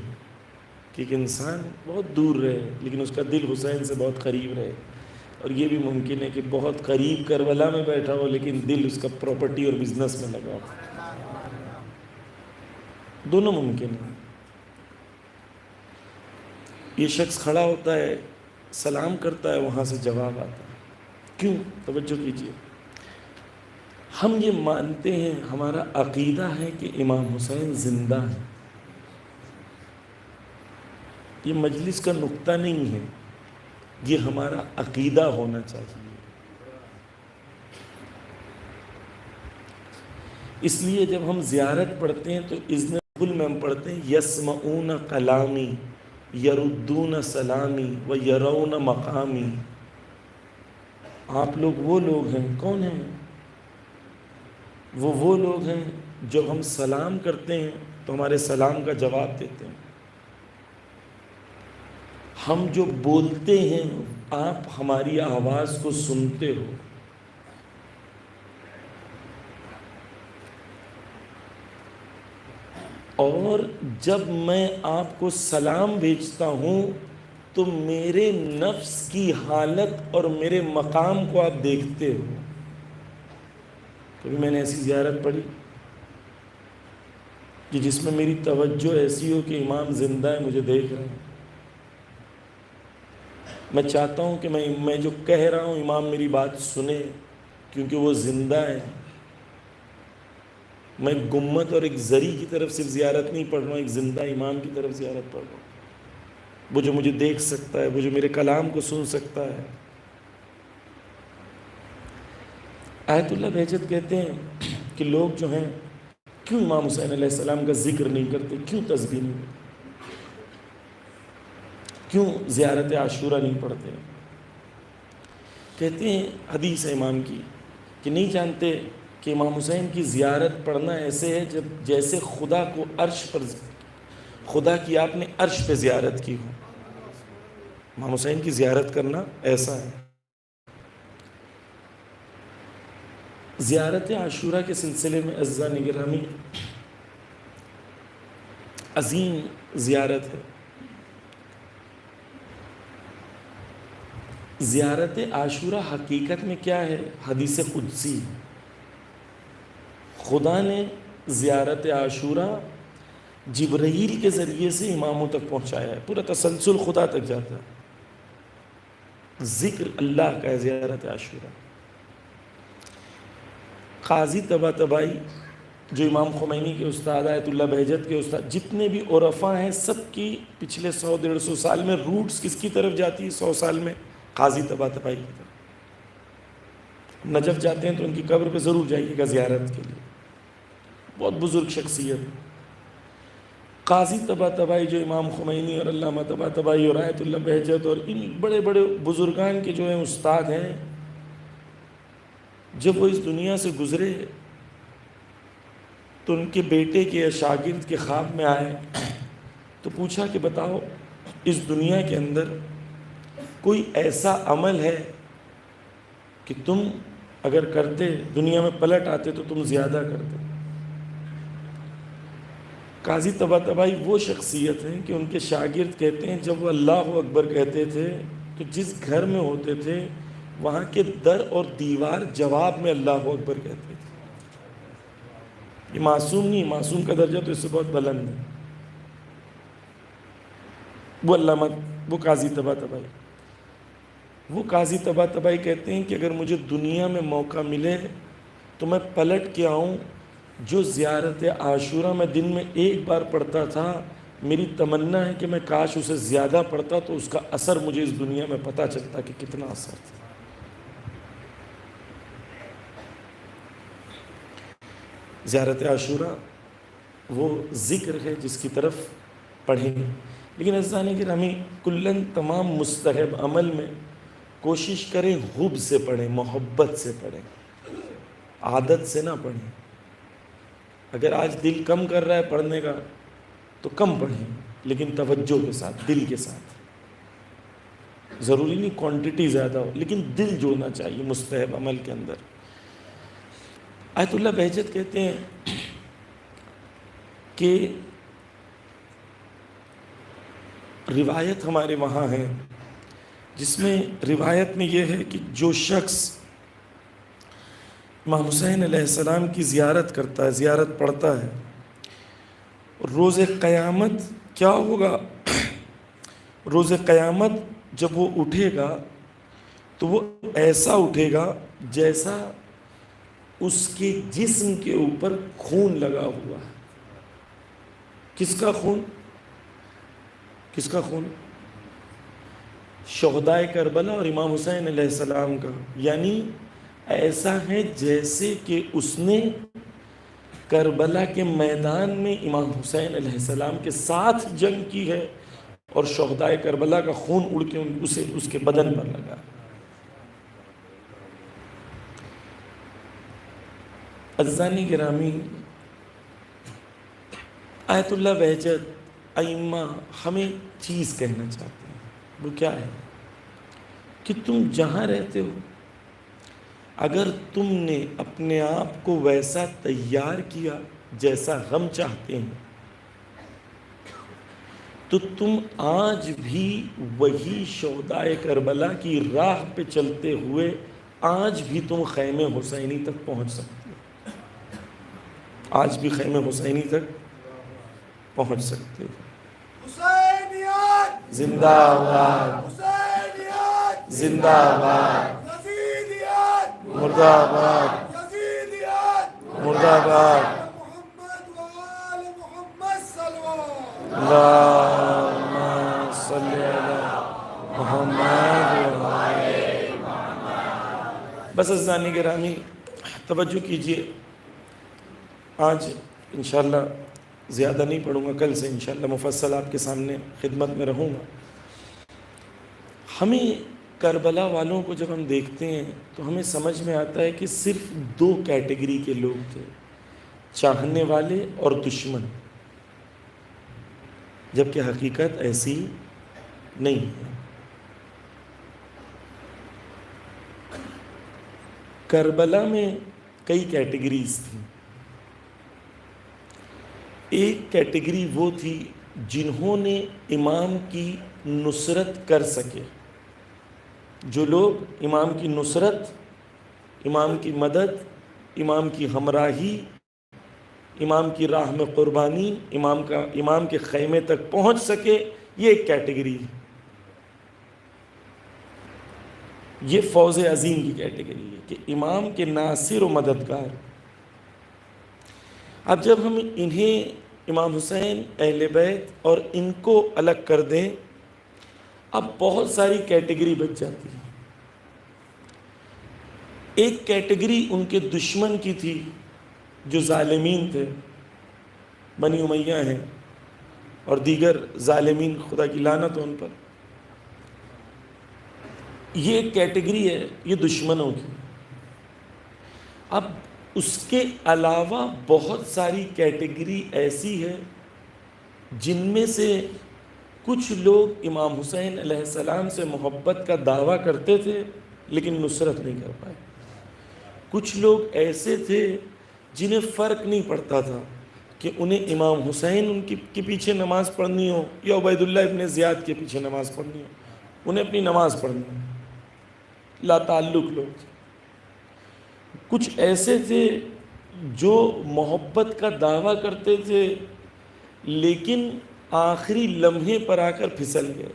کہ ایک انسان بہت دور رہے لیکن اس کا دل حسین سے بہت قریب رہے، اور یہ بھی ممکن ہے کہ بہت قریب کربلا میں بیٹھا ہو لیکن دل اس کا پراپرٹی اور بزنس میں لگا ہو۔ دونوں ممکن ہیں۔ یہ شخص کھڑا ہوتا ہے، سلام کرتا ہے، وہاں سے جواب آتا ہے. کیوں؟ توجہ کیجیے. ہم یہ مانتے ہیں، ہمارا عقیدہ ہے کہ امام حسین زندہ ہے. یہ مجلس کا نقطہ نہیں ہے، یہ ہمارا عقیدہ ہونا چاہیے. اس لیے جب ہم زیارت پڑھتے ہیں تو اذن قبول میں ہم پڑھتے ہیں یسمعون کلامی یردون سلامی و یرون مقامی. آپ لوگ وہ لوگ ہیں. کون ہیں وہ لوگ ہیں جب ہم سلام کرتے ہیں تو ہمارے سلام کا جواب دیتے ہیں. ہم جو بولتے ہیں آپ ہماری آواز کو سنتے ہو. اور جب میں آپ کو سلام بھیجتا ہوں تو میرے نفس کی حالت اور میرے مقام کو آپ دیکھتے ہو. کبھی میں نے ایسی زیارت پڑھی کہ جس میں میری توجہ ایسی ہو کہ امام زندہ ہے، مجھے دیکھ رہے ہیں. میں چاہتا ہوں کہ میں جو کہہ رہا ہوں امام میری بات سنے، کیونکہ وہ زندہ ہے. میں گمت اور ایک زری کی طرف صرف زیارت نہیں پڑھ رہا ہوں، ایک زندہ امام کی طرف زیارت پڑھ رہا ہوں. وہ جو مجھے دیکھ سکتا ہے، وہ جو میرے کلام کو سن سکتا ہے. آیت اللہ بہجت کہتے ہیں کہ لوگ جو ہیں کیوں امام حسین علیہ السلام کا ذکر نہیں کرتے، کیوں تسبیح نہیں کرتے، کیوں زیارت عاشورہ نہیں پڑھتے. کہتے ہیں حدیث ہے امام کی کہ نہیں جانتے کہ امام حسین کی زیارت پڑھنا ایسے ہے جیسے خدا کو عرش پر، خدا کی آپ نے عرش پہ زیارت کی ہو. امام حسین کی زیارت کرنا ایسا ہے. زیارت عاشورہ کے سلسلے میں عزیزان گرامی عظیم زیارت ہے. زیارت عاشورہ حقیقت میں کیا ہے؟ حدیث قدسی. خدا نے زیارت عاشورہ جبرائیل کے ذریعے سے اماموں تک پہنچایا ہے. پورا تسلسل خدا تک جاتا ہے. ذکر اللہ کا ہے زیارت عاشورہ. قاضی طباطبائی جو امام خمینی کے استاد، آیت اللہ بہجت کے استاد، جتنے بھی عرفاء ہیں سب کی پچھلے 100-150 سال میں روٹس کس کی طرف جاتی ہے؟ 100 سال میں قاضی طباطبائی کی طرف. نجف جاتے ہیں تو ان کی قبر پہ ضرور جائیے گا زیارت کے لیے. بہت بزرگ شخصیت. قاضی طباطبائی جو امام خمینی اور علامہ طباطبائی اور آیت اللہ بہجت اور ان بڑے بڑے بزرگان کے جو ہیں استاد ہیں، جب وہ اس دنیا سے گزرے تو ان کے بیٹے کے یا شاگرد کے خواب میں آئے تو پوچھا کہ بتاؤ اس دنیا کے اندر کوئی ایسا عمل ہے کہ تم اگر کرتے، دنیا میں پلٹ آتے تو تم زیادہ کرتے. قاضی طباطبائی وہ شخصیت ہیں کہ ان کے شاگرد کہتے ہیں جب وہ اللہ اکبر کہتے تھے تو جس گھر میں ہوتے تھے وہاں کے در اور دیوار جواب میں اللہ اکبر کہتے تھے. یہ معصوم نہیں، معصوم کا درجہ تو اس سے بہت بلند ہے. وہ قاضی طباطبائی، وہ قاضی طباطبائی کہتے ہیں کہ اگر مجھے دنیا میں موقع ملے تو میں پلٹ کے آؤں. جو زیارت عاشورہ میں دن میں ایک بار پڑھتا تھا، میری تمنا ہے کہ میں کاش اسے زیادہ پڑھتا تو اس کا اثر مجھے اس دنیا میں پتہ چلتا کہ کتنا اثر تھا. زیارت عاشورہ وہ ذکر ہے جس کی طرف پڑھیں. لیکن عزیزان گرامی کلن تمام مستحب عمل میں کوشش کریں حب سے پڑھیں، محبت سے پڑھیں، عادت سے نہ پڑھیں. اگر آج دل کم کر رہا ہے پڑھنے کا تو کم پڑھیں، لیکن توجہ کے ساتھ، دل کے ساتھ. ضروری نہیں کوانٹٹی زیادہ ہو، لیکن دل جوڑنا چاہیے مستحب عمل کے اندر. آیت اللہ بہجت کہتے ہیں کہ روایت ہمارے وہاں ہے جس میں روایت میں یہ ہے کہ جو شخص امام حسین علیہ السلام کی زیارت کرتا ہے، زیارت پڑھتا ہے، روز قیامت کیا ہوگا؟ روز قیامت جب وہ اٹھے گا تو وہ ایسا اٹھے گا جیسا اس کے جسم کے اوپر خون لگا ہوا ہے. کس کا خون؟ کس کا خون؟ شہدائے کربلا اور امام حسین علیہ السلام کا. یعنی ایسا ہے جیسے کہ اس نے کربلا کے میدان میں امام حسین علیہ السلام کے ساتھ جنگ کی ہے اور شہدائے کربلا کا خون اڑ کے اسے اس کے بدن پر لگا. عزیزانی گرامی، آیت اللہ بہجت ائمہ ہمیں چیز کہنا چاہتے ہیں. وہ کیا ہے کہ تم جہاں رہتے ہو اگر تم نے اپنے آپ کو ویسا تیار کیا جیسا ہم چاہتے ہیں تو تم آج بھی وہی شہدائے کربلا کی راہ پہ چلتے ہوئے آج بھی تم خیمے حسینی تک پہنچ سکتے ہو. آج بھی خیمے حسینی تک پہنچ سکتے ہو. حسینیت زندہ آباد، حسینیت زندہ آباد، یزیدیت مردہ آباد، یزیدیت مردہ آباد. محمد وآل محمد صلوات. اللہم صلی علی محمد و آل. بس عزیزانی گرامی توجہ کیجئے. آج انشاءاللہ زیادہ نہیں پڑھوں گا، کل سے انشاءاللہ مفصل آپ کے سامنے خدمت میں رہوں گا. ہمیں کربلا والوں کو جب ہم دیکھتے ہیں تو ہمیں سمجھ میں آتا ہے کہ صرف 2 کیٹیگری کے لوگ تھے، چاہنے والے اور دشمن، جبکہ حقیقت ایسی نہیں ہے. کربلا میں کئی کیٹیگریز تھیں. ایک کیٹیگری وہ تھی جنہوں نے امام کی نصرت کر سکے. جو لوگ امام کی نصرت، امام کی مدد، امام کی ہمراہی، امام کی راہ میں قربانی، امام کے خیمے تک پہنچ سکے، یہ ایک کیٹیگری ہے. یہ فوز عظیم کی کیٹیگری ہے کہ امام کے ناصر و مددگار. اب جب ہم انہیں امام حسین، اہل بیت اور ان کو الگ کر دیں، اب بہت ساری کیٹیگری بچ جاتی ہے. ایک کیٹیگری ان کے دشمن کی تھی جو ظالمین تھے، بنی امیہ ہیں اور دیگر ظالمین، خدا کی لعنت ان پر. یہ ایک کیٹیگری ہے، یہ دشمنوں کی. اب اس کے علاوہ بہت ساری کیٹیگری ایسی ہے جن میں سے کچھ لوگ امام حسین علیہ السلام سے محبت کا دعویٰ کرتے تھے لیکن نصرت نہیں کر پائے. کچھ لوگ ایسے تھے جنہیں فرق نہیں پڑتا تھا کہ انہیں امام حسین ان کے پیچھے نماز پڑھنی ہو یا عبید اللہ ابن زیاد کے پیچھے نماز پڑھنی ہو، انہیں اپنی نماز پڑھنی ہو. لا تعلق لوگ تھے. کچھ ایسے تھے جو محبت کا دعویٰ کرتے تھے لیکن آخری لمحے پر آ کر پھسل گئے.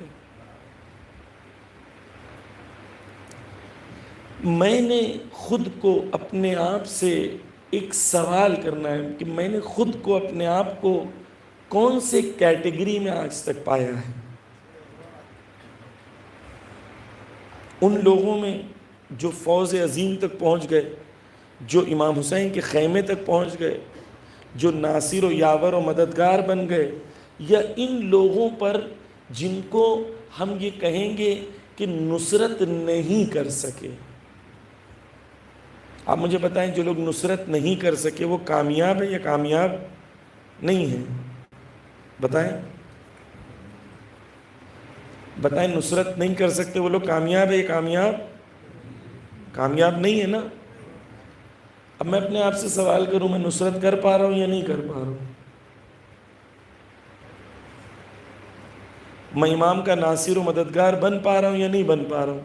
میں نے خود کو اپنے آپ سے ایک سوال کرنا ہے کہ میں نے خود کو اپنے آپ کو کون سے کیٹیگری میں آج تک پایا ہے. ان لوگوں میں جو فوز عظیم تک پہنچ گئے، جو امام حسین کے خیمے تک پہنچ گئے، جو ناصر و یاور و مددگار بن گئے، یا ان لوگوں پر جن کو ہم یہ کہیں گے کہ نصرت نہیں کر سکے. آپ مجھے بتائیں جو لوگ نصرت نہیں کر سکے وہ کامیاب ہے یا کامیاب نہیں ہے؟ بتائیں نصرت نہیں کر سکتے وہ لوگ کامیاب ہے یا کامیاب نہیں ہے نا. اب میں اپنے آپ سے سوال کروں، میں نصرت کر پا رہا ہوں یا نہیں کر پا رہا ہوں؟ میں امام کا ناصر و مددگار بن پا رہا ہوں یا نہیں بن پا رہا ہوں؟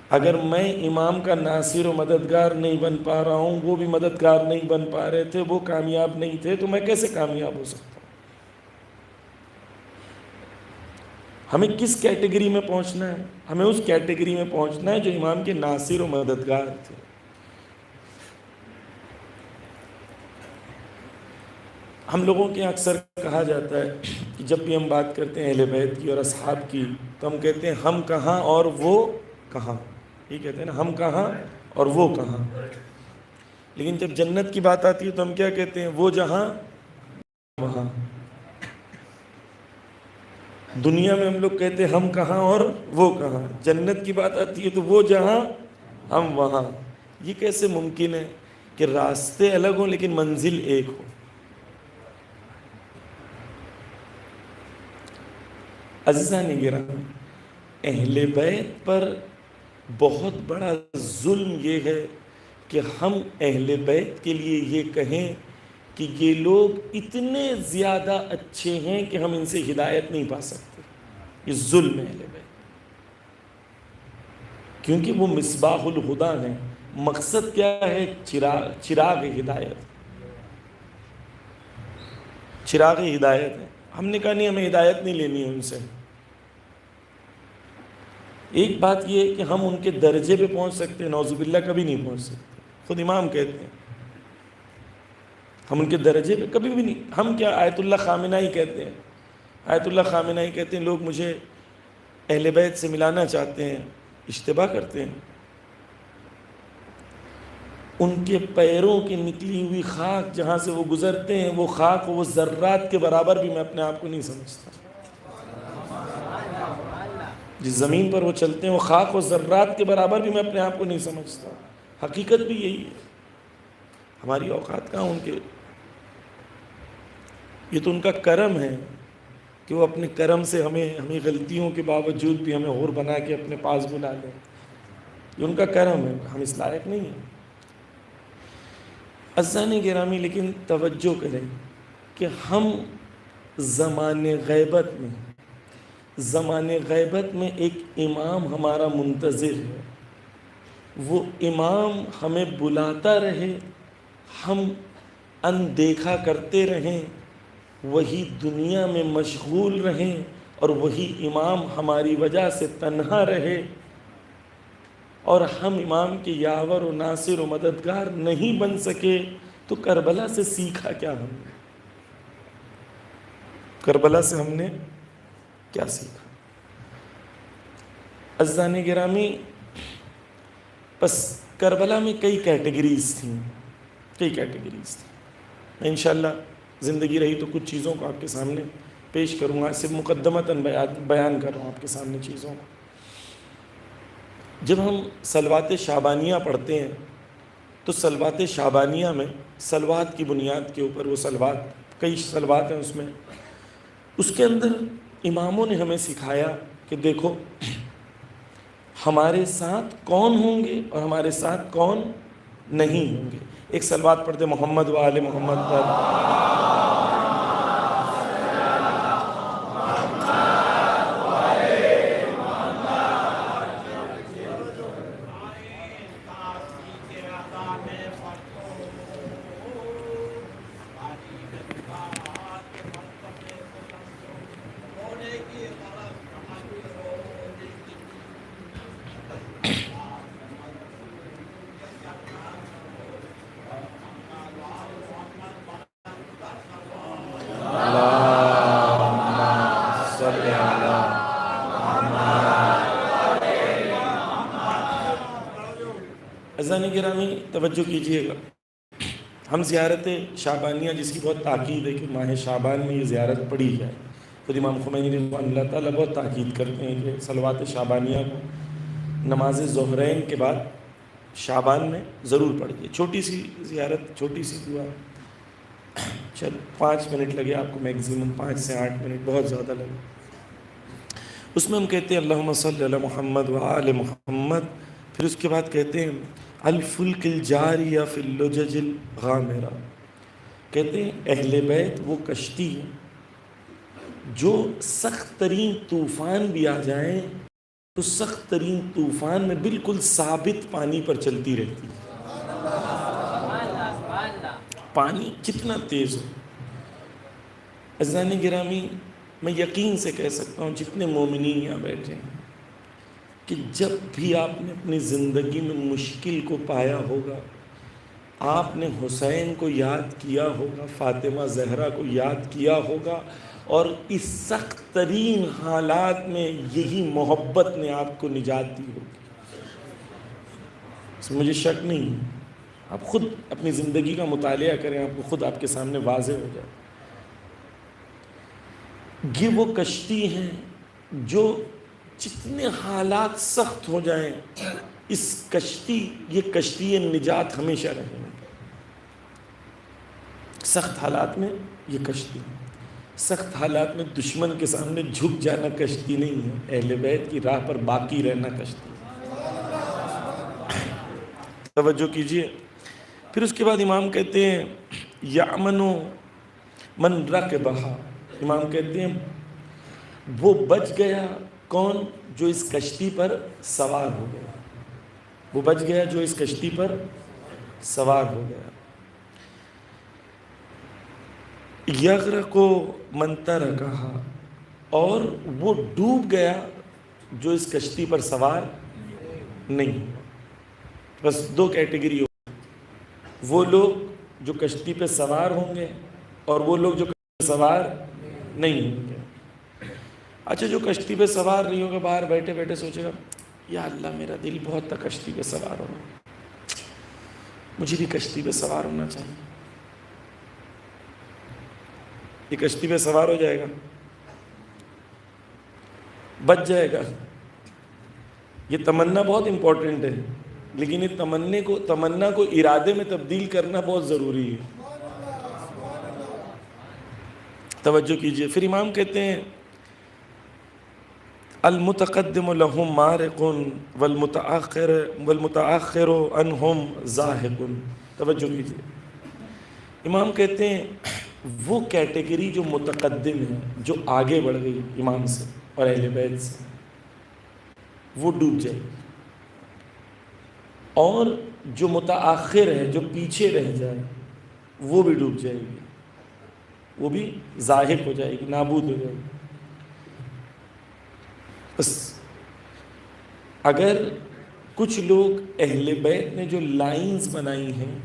اگر میں امام کا ناصر و مددگار نہیں بن پا رہا ہوں، وہ بھی مددگار نہیں بن پا رہے تھے، وہ کامیاب نہیں تھے، تو میں کیسے کامیاب ہو سکتا ہوں؟ ہمیں کس کیٹیگری میں پہنچنا ہے؟ ہمیں اس کیٹیگری میں پہنچنا ہے جو امام کے ناصر و مددگار تھے۔ ہم لوگوں کے اکثر کہا جاتا ہے کہ جب بھی ہم بات کرتے ہیں اہل بیت کی اور اصحاب کی تو ہم کہتے ہیں ہم کہاں اور وہ کہاں، یہ کہتے ہیں نا، ہم کہاں اور وہ کہاں۔ لیکن جب جنت کی بات آتی ہے تو ہم کیا کہتے ہیں؟ وہ جہاں وہاں۔ دنیا میں ہم لوگ کہتے ہیں ہم کہاں اور وہ کہاں، جنت کی بات آتی ہے تو وہ جہاں ہم وہاں۔ یہ کیسے ممکن ہے کہ راستے الگ ہوں لیکن منزل ایک ہو؟ عزیزان گرامی، اہل بیت پر بہت بڑا ظلم یہ ہے کہ ہم اہل بیت کے لیے یہ کہیں کہ یہ لوگ اتنے زیادہ اچھے ہیں کہ ہم ان سے ہدایت نہیں پا سکتے۔ یہ ظلم ہے اہل بیت، کیونکہ وہ مصباح الہدی ہیں۔ مقصد کیا ہے؟ چراغ ہدایت، چراغ ہدایت ہے۔ ہم نے کہا نہیں، ہمیں ہدایت نہیں لینی ہے ان سے۔ ایک بات یہ ہے کہ ہم ان کے درجے پہ پہنچ سکتے ہیں، نعوذ باللہ کبھی نہیں پہنچ سکتے۔ خود امام کہتے ہیں ہم ان کے درجے پہ کبھی بھی نہیں۔ ہم کیا، آیت اللہ خامنہ کہتے ہیں، آیت اللہ خامنہ کہتے ہیں لوگ مجھے اہل بیت سے ملانا چاہتے ہیں، اشتباہ کرتے ہیں۔ ان کے پیروں کی نکلی ہوئی خاک جہاں سے وہ گزرتے ہیں، وہ خاک وہ ذرات کے برابر بھی میں اپنے آپ کو نہیں سمجھتا۔ جس زمین پر وہ چلتے ہیں وہ خاک و ذرات کے برابر بھی میں اپنے آپ کو نہیں سمجھتا۔ حقیقت بھی یہی ہے۔ ہماری اوقات کہاں ان کے، یہ تو ان کا کرم ہے کہ وہ اپنے کرم سے ہمیں غلطیوں کے باوجود بھی ہمیں اور بنا کے اپنے پاس بلا لیں۔ یہ ان کا کرم ہے، ہم اس لائق نہیں ہیں۔ عزیزان گرامی، لیکن توجہ کریں کہ ہم زمان غیبت میں ایک امام ہمارا منتظر ہے۔ وہ امام ہمیں بلاتا رہے، ہم اندیکھا کرتے رہیں، وہی دنیا میں مشغول رہیں، اور وہی امام ہماری وجہ سے تنہا رہے، اور ہم امام کے یاور و ناصر و مددگار نہیں بن سکے، تو کربلا سے سیکھا کیا ہم نے؟ کربلا سے ہم نے کیا سیکھا؟ عزیزان گرامی، بس کربلا میں کئی کیٹیگریز تھیں۔ میں انشاءاللہ زندگی رہی تو کچھ چیزوں کو آپ کے سامنے پیش کروں گا، صرف مقدمتاً بیان کر رہا ہوں آپ کے سامنے چیزوں کو۔ جب ہم صلوات شعبانیہ پڑھتے ہیں تو صلوات شعبانیہ میں صلوات کی بنیاد کے اوپر وہ صلوات، کئی صلوات ہیں اس میں، اس کے اندر اماموں نے ہمیں سکھایا کہ دیکھو ہمارے ساتھ کون ہوں گے اور ہمارے ساتھ کون نہیں ہوں گے۔ ایک صلوات پڑھتے محمد و آل محمد پر۔ عزیزان گرامی توجہ کیجئے گا، ہم زیارت شعبانیہ جس کی بہت تاکید ہے کہ ماہ شعبان میں یہ زیارت پڑھی جائے، خود امام خمینی رضوان اللہ تعالیٰ بہت تاکید کرتے ہیں کہ صلوات شعبانیہ کو نماز ظہرین کے بعد شعبان میں ضرور پڑھیے۔ چھوٹی سی زیارت، چھوٹی سی دعا، چل 5 منٹ لگے آپ کو، میکزیمم 5 سے 8 منٹ، بہت زیادہ لگے۔ اس میں ہم کہتے ہیں اللہم صلی علی محمد و آل محمد، پھر اس کے بعد کہتے ہیں الفلک الجاریہ فی اللجج الغامرہ، کہتے ہیں اہل بیت وہ کشتی ہے جو سخت ترین طوفان بھی آ جائیں تو سخت ترین طوفان میں بالکل ثابت پانی پر چلتی رہتی ہے، پانی کتنا تیز ہو۔ عزیزان گرامی، میں یقین سے کہہ سکتا ہوں جتنے مومنین یہاں بیٹھے ہیں کہ جب بھی آپ نے اپنی زندگی میں مشکل کو پایا ہوگا، آپ نے حسین کو یاد کیا ہوگا، فاطمہ زہرا کو یاد کیا ہوگا، اور اس سخت ترین حالات میں یہی محبت نے آپ کو نجات دی ہوگی. اس میں مجھے شک نہیں ہے. آپ خود اپنی زندگی کا مطالعہ کریں، آپ کو خود آپ کے سامنے واضح ہو جائے. یہ وہ کشتی ہیں جو جتنے حالات سخت ہو جائیں، یہ کشتی نجات ہمیشہ رہے گی. سخت حالات میں یہ کشتی، سخت حالات میں دشمن کے سامنے جھک جانا کشتی نہیں ہے، اہل بیت کی راہ پر باقی رہنا کشتی. توجہ کیجئے. پھر اس کے بعد امام کہتے ہیں یامن من رکبہا، امام کہتے ہیں وہ بچ گیا کون؟ جو اس کشتی پر سوار ہو گیا. وہ بچ گیا جو اس کشتی پر سوار ہو گیا. یغرق من ترکہا، اور وہ ڈوب گیا جو اس کشتی پر سوار نہیں. بس دو کیٹیگری ہو، وہ لوگ جو کشتی پہ سوار ہوں گے اور وہ لوگ جو کشتی پہ سوار نہیں ہوں گے. اچھا، جو کشتی پہ سوار نہیں ہوگا باہر بیٹھے بیٹھے سوچے گا یا اللہ میرا دل بہت تھا کشتی پہ سوار ہونا، مجھے بھی کشتی پہ سوار ہونا چاہیے. یہ کشتی پہ سوار ہو جائے گا، بچ جائے گا. یہ تمنا بہت امپورٹنٹ ہے، لیکن یہ تمنا کو ارادے میں تبدیل کرنا بہت ضروری ہے. توجہ کیجئے. پھر امام کہتے ہیں المتقدم لهم مارق والمتاخر عنهم زاہق. توجہ کیجئے. امام کہتے ہیں وہ کیٹیگری جو متقدم ہے، جو آگے بڑھ گئی امام سے اور اہل بیت سے، وہ ڈوب جائے گی. اور جو متاخر ہے، جو پیچھے رہ جائے، وہ بھی ڈوب جائے گی، وہ بھی زاہق ہو جائے گی، نابود ہو جائے گی. بس اگر کچھ لوگ اہل بیت نے جو لائنز بنائی ہیں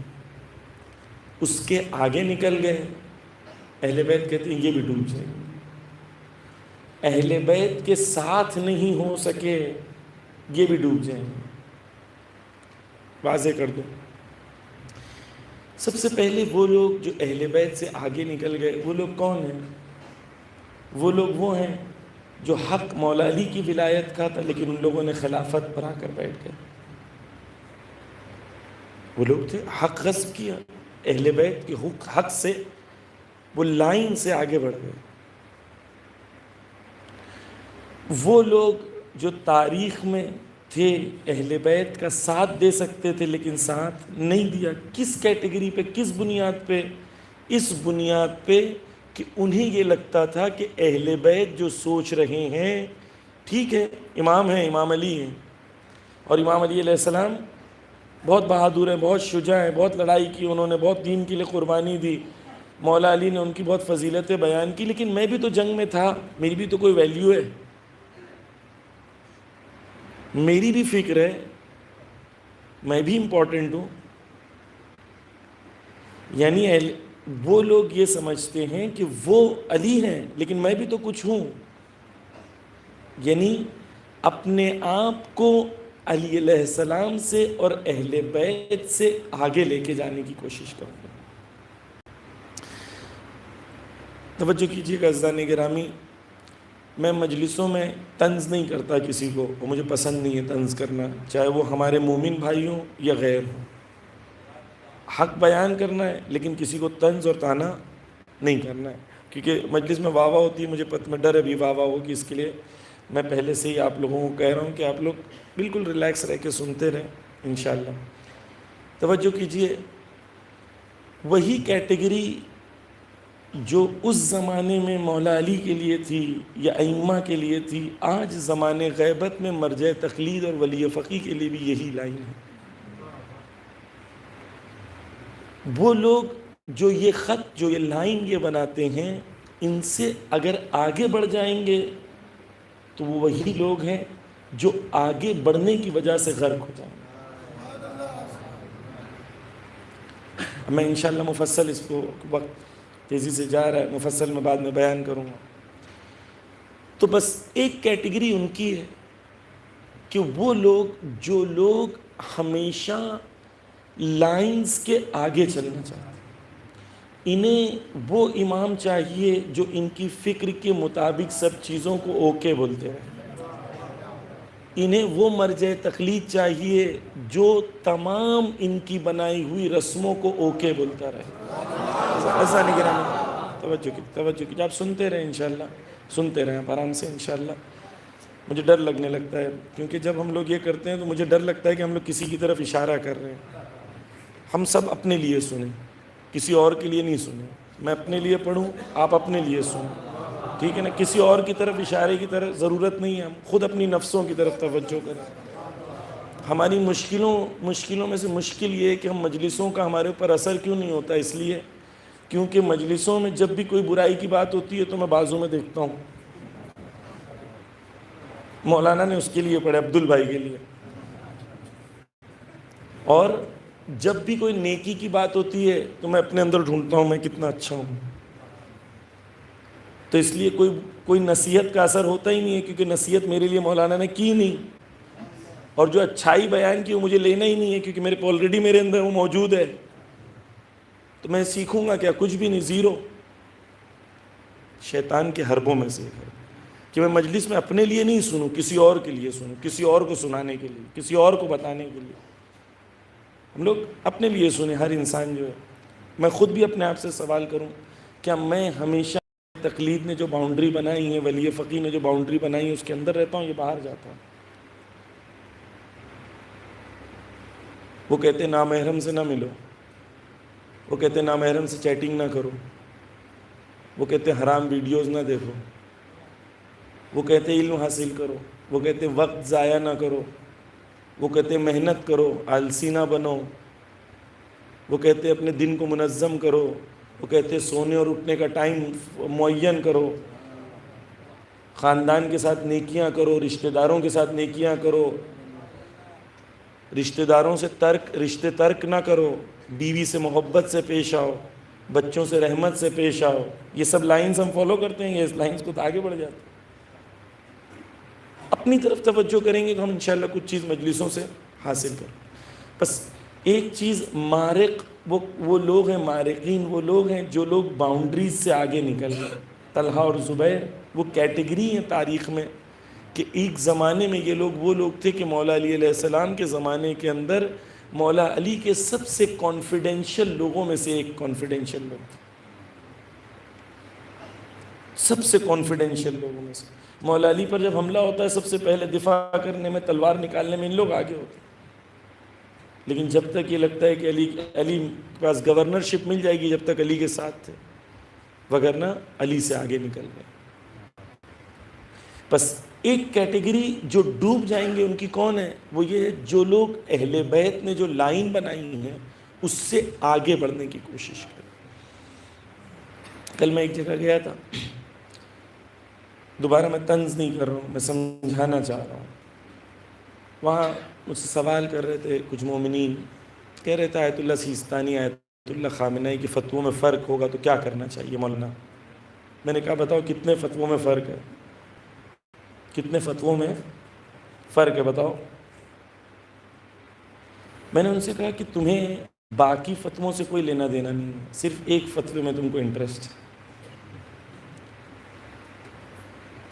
اس کے آگے نکل گئے، اہل بیت کہتے ہیں یہ بھی ڈوب جائے گی. اہل بیت کے ساتھ نہیں ہو سکے، یہ بھی ڈوب جائیں گے. واضح کر دو. سب سے پہلے وہ لوگ جو اہل بیت سے آگے نکل گئے، وہ لوگ کون ہیں؟ وہ لوگ وہ ہیں جو حق مولا علی کی ولایت کا تھا، لیکن ان لوگوں نے خلافت پر آ کر بیٹھ گئے. وہ لوگ تھے حق غصب کیا، اہل بیت کے حق سے وہ لائن سے آگے بڑھ گئے. وہ لوگ جو تاریخ میں تھے اہل بیت کا ساتھ دے سکتے تھے لیکن ساتھ نہیں دیا. کس کیٹیگری پہ، کس بنیاد پہ؟ اس بنیاد پہ کہ انہیں یہ لگتا تھا کہ اہل بیت جو سوچ رہے ہیں ٹھیک ہے، امام ہیں، امام علی ہیں، اور امام علی علیہ السلام بہت بہادر ہیں، بہت شجاع ہیں، بہت لڑائی کی، انہوں نے بہت دین کے لیے قربانی دی، مولا علی نے ان کی بہت فضیلتیں بیان کی، لیکن میں بھی تو جنگ میں تھا، میری بھی تو کوئی ویلیو ہے، میری بھی فکر ہے، میں بھی امپورٹنٹ ہوں. یعنی وہ لوگ یہ سمجھتے ہیں کہ وہ علی ہیں لیکن میں بھی تو کچھ ہوں. یعنی اپنے آپ کو علی علیہ السلام سے اور اہل بیت سے آگے لے کے جانے کی کوشش کرتے ہیں. توجہ کیجیے گا عزیزان گرامی. میں مجلسوں میں طنز نہیں کرتا کسی کو، وہ مجھے پسند نہیں ہے طنز کرنا، چاہے وہ ہمارے مومن بھائی ہوں یا غیر ہوں. حق بیان کرنا ہے لیکن کسی کو طنز اور طعنہ نہیں کرنا ہے، کیونکہ مجلس میں واہ واہ ہوتی ہے، میں ڈر ابھی واہ واہ ہوگی، اس کے لیے میں پہلے سے ہی آپ لوگوں کو کہہ رہا ہوں کہ آپ لوگ بالکل ریلیکس رہ کے سنتے رہیں انشاءاللہ. توجہ کیجئے. وہی کیٹیگری جو اس زمانے میں مولا علی کے لیے تھی یا ائمہ کے لیے تھی، آج زمانے غیبت میں مرجع تقلید اور ولی فقی کے لیے بھی یہی لائن ہے. وہ لوگ جو یہ خط، جو یہ لائن یہ بناتے ہیں، ان سے اگر آگے بڑھ جائیں گے تو وہ وہی لوگ ہیں جو آگے بڑھنے کی وجہ سے غرق ہو جائیں گے. میں انشاءاللہ مفصل اس کو وقت تیزی سے جا رہا ہے، مفصل میں بعد میں بیان کروں گا. تو بس ایک کیٹیگری ان کی ہے کہ وہ لوگ جو لوگ ہمیشہ لائنز کے آگے چلنا چاہتے ہیں. انہیں وہ امام چاہیے جو ان کی فکر کے مطابق سب چیزوں کو اوکے بولتے رہے. انہیں وہ مرجع تقلید چاہیے جو تمام ان کی بنائی ہوئی رسموں کو اوکے بولتا رہے. ایسا نہیں کرنا. توجہ کی آپ سنتے رہیں انشاءاللہ، سنتے رہیں آپ آرام سے انشاءاللہ. مجھے ڈر لگنے لگتا ہے کیونکہ جب ہم لوگ یہ کرتے ہیں تو مجھے ڈر لگتا ہے کہ ہم لوگ کسی کی طرف اشارہ کر رہے ہیں. ہم سب اپنے لیے سنیں، کسی اور کے لیے نہیں سنیں. میں اپنے لیے پڑھوں، آپ اپنے لیے سنیں، ٹھیک ہے نا. کسی اور کی طرف اشارے کی طرف ضرورت نہیں ہے. ہم خود اپنی نفسوں کی طرف توجہ کریں. ہماری مشکلوں میں سے مشکل یہ ہے کہ ہم مجلسوں کا ہمارے اوپر اثر کیوں نہیں ہوتا. اس لیے کیونکہ مجلسوں میں جب بھی کوئی برائی کی بات ہوتی ہے تو میں بازو میں دیکھتا ہوں. مولانا نے اس کے لیے پڑھے، عبدال بھائی کے لیے. اور جب بھی کوئی نیکی کی بات ہوتی ہے تو میں اپنے اندر ڈھونڈتا ہوں میں کتنا اچھا ہوں. تو اس لیے کوئی نصیحت کا اثر ہوتا ہی نہیں ہے کیونکہ نصیحت میرے لیے مولانا نے کی نہیں. اور جو اچھائی بیان کی وہ مجھے لینا ہی نہیں ہے کیونکہ میرے پہ آلریڈی میرے اندر وہ موجود ہے. تو میں سیکھوں گا کیا؟ کچھ بھی نہیں، زیرو. شیطان کے حربوں میں سے ہے کہ میں مجلس میں اپنے لیے نہیں سنوں، کسی اور کے لیے سنوں، کسی اور کو سنانے کے لیے، کسی اور کو بتانے کے لیے. ہم لوگ اپنے لیے سنیں. ہر انسان جو ہے، میں خود بھی اپنے آپ سے سوال کروں، کیا میں ہمیشہ تقلید نے جو باؤنڈری بنائی ہے، ولی فقیہ نے جو باؤنڈری بنائی ہے، اس کے اندر رہتا ہوں یا باہر جاتا ہوں؟ وہ کہتے ہیں نامحرم سے نہ ملو، وہ کہتے ہیں نامحرم سے چیٹنگ نہ کرو، وہ کہتے ہیں حرام ویڈیوز نہ دیکھو، وہ کہتے ہیں علم حاصل کرو، وہ کہتے ہیں وقت ضائع نہ کرو، وہ کہتے ہیں محنت کرو، آلسی نہ بنو، وہ کہتے ہیں اپنے دن کو منظم کرو، وہ کہتے ہیں سونے اور اٹھنے کا ٹائم معین کرو، خاندان کے ساتھ نیکیاں کرو، رشتہ داروں کے ساتھ نیکیاں کرو، رشتہ داروں سے رشتے ترک نہ کرو، بیوی سے محبت سے پیش آؤ، بچوں سے رحمت سے پیش آؤ. یہ سب لائنز ہم فالو کرتے ہیں، یہ اس لائنز کو تو آگے بڑھ جاتے ہیں. اپنی طرف توجہ کریں گے تو ہم انشاءاللہ کچھ چیز مجلسوں سے حاصل کریں. بس ایک چیز، مارق وہ لوگ ہیں، مارقین وہ لوگ ہیں جو لوگ باؤنڈریز سے آگے نکل گئے. طلحہ اور زبیر وہ کیٹیگری ہیں تاریخ میں کہ ایک زمانے میں یہ لوگ وہ لوگ تھے کہ مولا علی علیہ السلام کے زمانے کے اندر مولا علی کے سب سے کانفیڈینشیل لوگوں میں سے ایک کانفیڈینشیل لوگ تھے. سب سے کانفیڈینشیل لوگوں میں سے. مولا علی پر جب حملہ ہوتا ہے سب سے پہلے دفاع کرنے میں، تلوار نکالنے میں ان لوگ آگے ہوتے ہیں. لیکن جب تک یہ لگتا ہے کہ علی کے پاس گورنرشپ مل جائے گی، جب تک علی کے ساتھ تھے، وگرنہ علی سے آگے نکل گئے. بس ایک کیٹیگری جو ڈوب جائیں گے ان کی کون ہے؟ وہ یہ ہے جو لوگ اہل بیت نے جو لائن بنائی ہے اس سے آگے بڑھنے کی کوشش کریں. کل میں ایک جگہ گیا تھا، دوبارہ میں طنز نہیں کر رہا ہوں، میں سمجھانا چاہ رہا ہوں. وہاں مجھ سے سوال کر رہے تھے کچھ مومنین، کہہ رہے تھے آیت اللہ سیستانی، آیت اللہ خامنہئی کی فتووں میں فرق ہوگا تو کیا کرنا چاہیے مولانا؟ میں نے کہا بتاؤ کتنے فتووں میں فرق ہے، کتنے فتووں میں فرق ہے بتاؤ. میں نے ان سے کہا کہ تمہیں باقی فتووں سے کوئی لینا دینا نہیں ہے، صرف ایک فتوے میں تم کو انٹرسٹ ہے،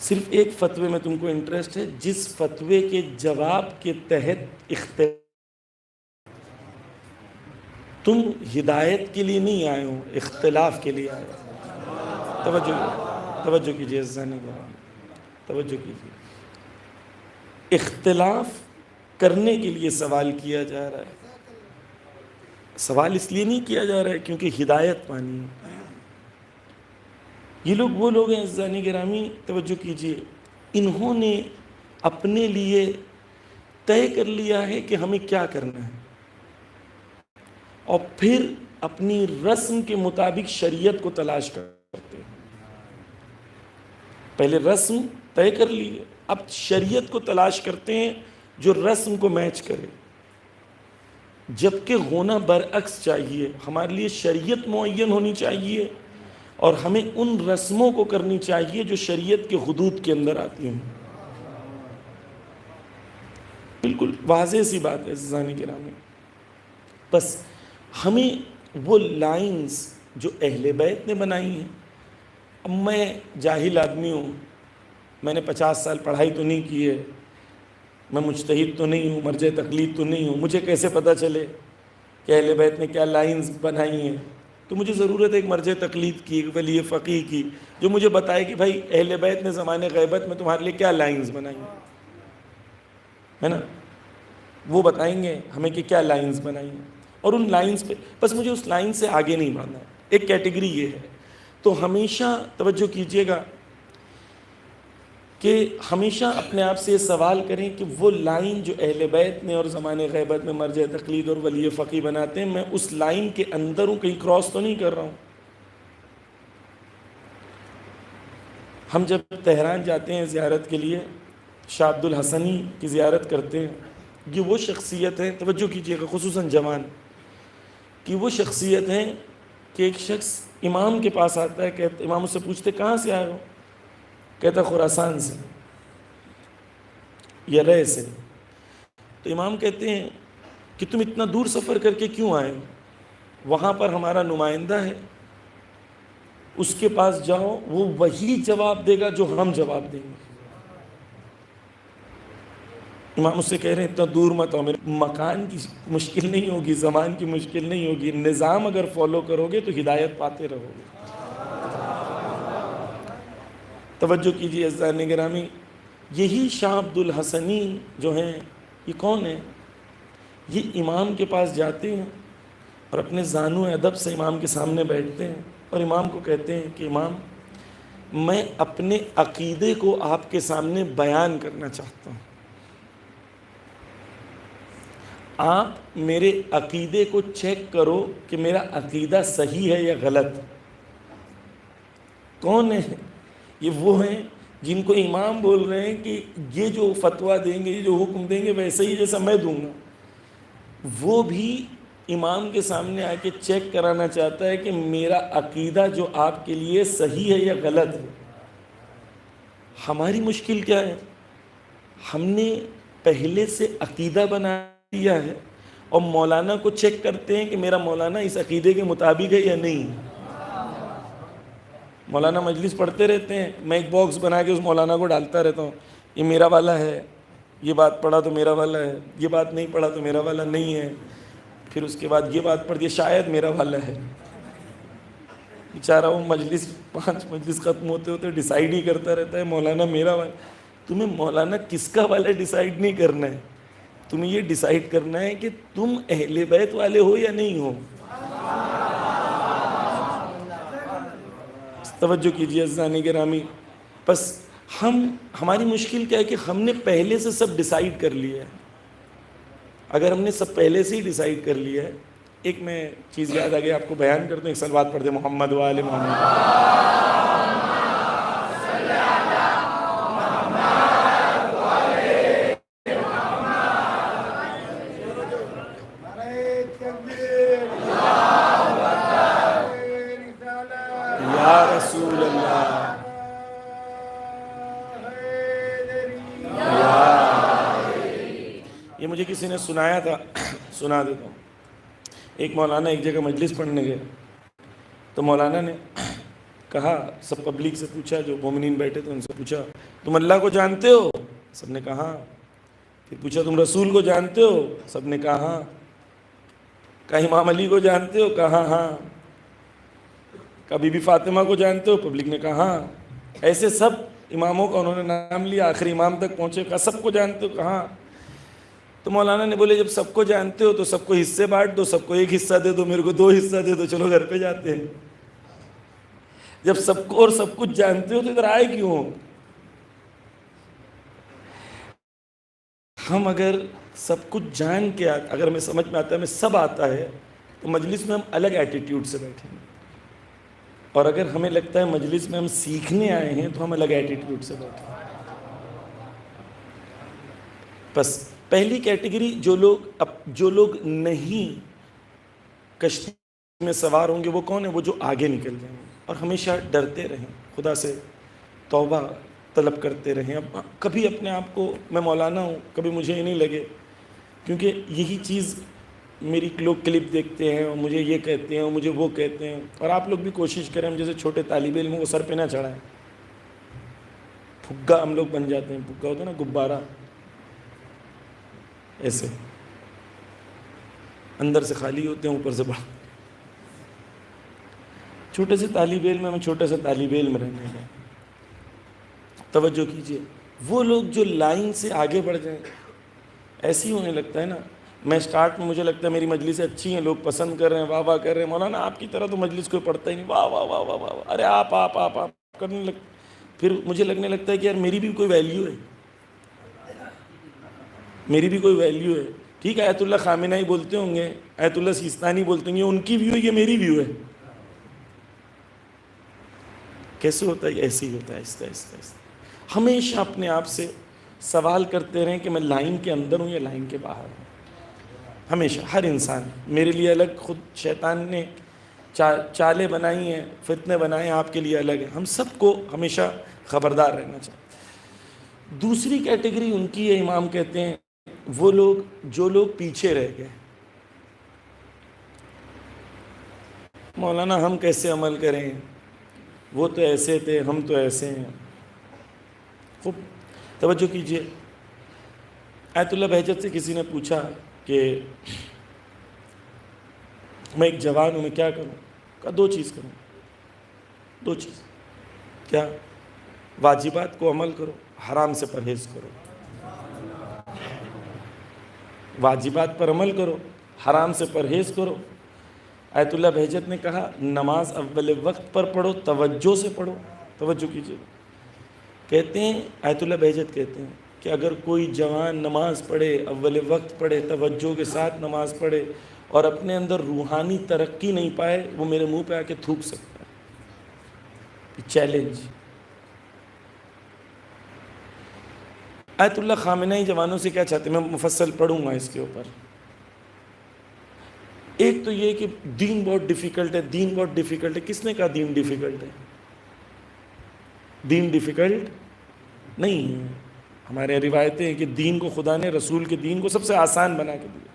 صرف ایک فتوے میں تم کو انٹرسٹ ہے، جس فتوے کے جواب کے تحت تم ہدایت کے لیے نہیں آئے ہو، اختلاف کے لیے آئے ہو. توجہ کیجیے عزیزان کرام، توجہ کیجیے. اختلاف کرنے کے لیے سوال کیا جا رہا ہے. سوال اس لیے نہیں کیا جا رہا ہے کیونکہ ہدایت پانی ہے. یہ لوگ وہ لوگ ہیں عزیزان گرامی، توجہ کیجیے، انہوں نے اپنے لیے طے کر لیا ہے کہ ہمیں کیا کرنا ہے، اور پھر اپنی رسم کے مطابق شریعت کو تلاش کرتے ہیں. پہلے رسم طے کر لی ہے، اب شریعت کو تلاش کرتے ہیں جو رسم کو میچ کرے، جبکہ ہونا برعکس چاہیے۔ ہمارے لیے شریعت معین ہونی چاہیے اور ہمیں ان رسموں کو کرنی چاہیے جو شریعت کے حدود کے اندر آتی ہیں۔ بالکل واضح سی بات ہے عزیزان گرامی۔ بس ہمیں وہ لائنز جو اہل بیت نے بنائی ہیں، اب میں جاہل آدمی ہوں، میں نے 50 سال پڑھائی تو نہیں کی ہے، میں مجتہد تو نہیں ہوں، مرجع تقلید تو نہیں ہوں، مجھے کیسے پتہ چلے کہ اہل بیت نے کیا لائنز بنائی ہیں؟ تو مجھے ضرورت ہے ایک مرجع تقلید کی، ایک ولی فقیہ کی، جو مجھے بتائے کہ بھائی اہل بیت نے زمانے غیبت میں تمہارے لیے کیا لائنز بنائی ہیں، ہے نا؟ وہ بتائیں گے ہمیں کہ کیا لائنز بنائی ہیں، اور ان لائنز پہ بس مجھے اس لائن سے آگے نہیں بڑھنا ہے۔ ایک کیٹیگری یہ ہے، تو ہمیشہ توجہ کیجئے گا کہ ہمیشہ اپنے آپ سے یہ سوال کریں کہ وہ لائن جو اہل بیت نے اور زمانے غیبت میں مرجع تقلید اور ولی فقیہ بناتے ہیں، میں اس لائن کے اندر ہوں، کہیں کراس تو نہیں کر رہا ہوں۔ ہم جب تہران جاتے ہیں زیارت کے لیے، شاہ عبد الحسنی کی زیارت کرتے ہیں، یہ وہ شخصیت ہیں، توجہ کیجئے گا خصوصاً جوان، کہ وہ شخصیت ہیں کہ ایک شخص امام کے پاس آتا ہے، کہتا امام اس سے پوچھتے کہاں سے آئے ہو؟ کہتا خراسان سے یا رے سے۔ تو امام کہتے ہیں کہ تم اتنا دور سفر کر کے کیوں آئے ہو؟ وہاں پر ہمارا نمائندہ ہے، اس کے پاس جاؤ، وہ وہی جواب دے گا جو ہم جواب دیں گے۔ امام اس سے کہہ رہے ہیں اتنا دور مت آؤ، میرے مکان کی مشکل نہیں ہوگی، زمان کی مشکل نہیں ہوگی، نظام اگر فالو کرو گے تو ہدایت پاتے رہو گے۔ توجہ کیجیے عزیزان گرامی، یہی شاہ عبد الحسنی جو ہیں، یہ کون ہیں؟ یہ امام کے پاس جاتے ہیں اور اپنے زانو ادب سے امام کے سامنے بیٹھتے ہیں اور امام کو کہتے ہیں کہ امام، میں اپنے عقیدے کو آپ کے سامنے بیان کرنا چاہتا ہوں، آپ میرے عقیدے کو چیک کرو کہ میرا عقیدہ صحیح ہے یا غلط۔ کون ہے یہ؟ وہ ہیں جن کو امام بول رہے ہیں کہ یہ جو فتویٰ دیں گے، یہ جو حکم دیں گے ویسے ہی جیسا میں دوں گا۔ وہ بھی امام کے سامنے آ کے چیک کرانا چاہتا ہے کہ میرا عقیدہ جو آپ کے لیے صحیح ہے یا غلط ہے۔ ہماری مشکل کیا ہے؟ ہم نے پہلے سے عقیدہ بنا دیا ہے اور مولانا کو چیک کرتے ہیں کہ میرا مولانا اس عقیدے کے مطابق ہے یا نہیں۔ مولانا مجلس پڑھتے رہتے ہیں، میں ایک باکس بنا کے اس مولانا کو ڈالتا رہتا ہوں، یہ میرا والا ہے، یہ بات پڑھا تو میرا والا ہے، یہ بات نہیں پڑھا تو میرا والا نہیں ہے، پھر اس کے بعد یہ بات پڑھ دی شاید میرا والا ہے۔ بیچارہ وہ مجلس 5 مجلس ختم ہوتے ہوتے ڈیسائیڈ ہی کرتا رہتا ہے مولانا میرا والا۔ تمہیں مولانا کس کا والا ڈیسائیڈ نہیں کرنا ہے، تمہیں یہ ڈیسائیڈ کرنا ہے کہ تم اہل بیت والے ہو یا نہیں ہو۔ توجہ کیجیے عزیزان گرامی، بس ہماری مشکل کیا ہے کہ ہم نے پہلے سے سب ڈیسائیڈ کر لیا ہے۔ اگر ہم نے سب پہلے سے ہی ڈیسائیڈ کر لیا ہے، ایک میں چیز یاد آ گئی آپ کو بیان کرتا ہوں، ایک صلوات پڑھ دیں محمد و آل محمد۔ یا رسول اللہ، یہ مجھے کسی نے سنایا تھا، سنا دیتا ہوں۔ ایک مولانا ایک جگہ مجلس پڑھنے گئے، تو مولانا نے کہا، سب پبلک سے پوچھا، جو مومنین بیٹھے تھے ان سے پوچھا، تم اللہ کو جانتے ہو؟ سب نے کہا ہاں۔ پھر پوچھا تم رسول کو جانتے ہو؟ سب نے کہا ہاں۔ کہا امام علی کو جانتے ہو؟ کہا ہاں۔ کہا بی بی فاطمہ کو جانتے ہو؟ پبلک نے کہا ہاں۔ ایسے سب اماموں کا انہوں نے نام لیا، آخری امام تک پہنچے، کہا سب کو جانتے ہو؟ کہا ہاں۔ تو مولانا نے بولے جب سب کو جانتے ہو تو سب کو حصے بانٹ دو، سب کو ایک حصہ دے دو، میرے کو 2 حصہ دے دو، چلو گھر پہ جاتے ہیں۔ جب سب کو اور سب کچھ جانتے ہو تو ادھر آئے کیوں ہو؟ ہم اگر سب کچھ جان کے اگر ہمیں سمجھ میں آتا ہے، ہمیں سب آتا ہے، تو مجلس میں ہم الگ ایٹیٹیوڈ سے بیٹھیں گے اور اگر ہمیں لگتا ہے مجلس میں ہم سیکھنے آئے ہیں تو ہم الگ ایٹیٹیوڈ سے بیٹھیں. بس پہلی کیٹیگری جو لوگ نہیں کشتی میں سوار ہوں گے وہ کون ہیں؟ وہ جو آگے نکل جائیں گے اور ہمیشہ ڈرتے رہیں، خدا سے توبہ طلب کرتے رہیں. اب کبھی اپنے آپ کو میں مولانا ہوں کبھی مجھے یہ نہیں لگے، کیونکہ یہی چیز میری لوگ کلپ دیکھتے ہیں اور مجھے یہ کہتے ہیں اور مجھے وہ کہتے ہیں. اور آپ لوگ بھی کوشش کریں ہم جیسے چھوٹے طالب علم کو سر پہ نہ چڑھائیں. پھگا ہم لوگ بن جاتے ہیں، پھگا ہوتا ہے نا غبارہ، ایسے اندر سے خالی ہوتے ہیں اوپر سے بڑھ. چھوٹے سے طالب علم میں چھوٹے سے طالب علم رہنے کا توجہ کیجئے. وہ لوگ جو لائن سے آگے بڑھ جائیں، ایسی ہونے لگتا ہے نا. میں سٹارٹ میں مجھے لگتا ہے میری مجلسیں اچھی ہیں، لوگ پسند کر رہے ہیں، واہ واہ کر رہے ہیں. مولانا آپ کی طرح تو مجلس کوئی پڑھتا ہی نہیں، واہ واہ واہ واہ واہ، ارے آپ کرنے لگ. پھر مجھے لگنے لگتا ہے کہ یار میری بھی کوئی ویلیو ہے، میری بھی کوئی ویلیو ہے. ٹھیک ہے آیت اللہ خامنہ ہی بولتے ہوں گے، آیت اللہ سیستانی بولتے ہوں گے، ان کی ویو ہے، یہ میری ویو ہے. کیسے ہوتا ہے؟ ایسے ہی ہوتا ہے، آہستہ آہستہ آہستہ. ہمیشہ اپنے آپ سے سوال کرتے رہیں کہ میں لائن کے اندر ہوں یا لائن کے باہر ہوں. ہمیشہ ہر انسان میرے لیے الگ، خود شیطان نے چالیں بنائی ہیں، فتنے بنائے ہیں، آپ کے لیے الگ ہیں. ہم سب کو ہمیشہ خبردار رہنا چاہیے. دوسری کیٹیگری ان کی ہے، امام کہتے ہیں وہ لوگ جو لوگ پیچھے رہ گئے. مولانا ہم کیسے عمل کریں، وہ تو ایسے تھے ہم تو ایسے ہیں. خوب توجہ کیجئے. آیت اللہ بہجت سے کسی نے پوچھا کہ میں ایک جوان ہوں، میں کیا کروں؟ کہا 2 چیز کروں. 2 چیز کیا؟ واجبات کو عمل کرو، حرام سے پرہیز کرو. واجبات پر عمل کرو، حرام سے پرہیز کرو. آیت اللہ بہجت نے کہا نماز اول وقت پر پڑھو، توجہ سے پڑھو. توجہ کیجئے. کہتے ہیں آیت اللہ بہجت کہتے ہیں کہ اگر کوئی جوان نماز پڑھے، اول وقت پڑھے، توجہ کے ساتھ نماز پڑھے اور اپنے اندر روحانی ترقی نہیں پائے، وہ میرے منہ پہ آ کے تھوک سکتا ہے. چیلنج. آیت اللہ خامنہ جوانوں سے کیا چاہتے ہیں؟ میں مفصل پڑھوں گا اس کے اوپر. ایک تو یہ کہ دین بہت ڈیفیکلٹ ہے. دین بہت ڈیفیکلٹ ہے. کس نے کہا دین ڈیفیکلٹ ہے؟ دین ڈیفیکلٹ نہیں ہے. ہمارے روایتیں ہیں کہ دین کو خدا نے، رسول کے دین کو سب سے آسان بنا کے دیا.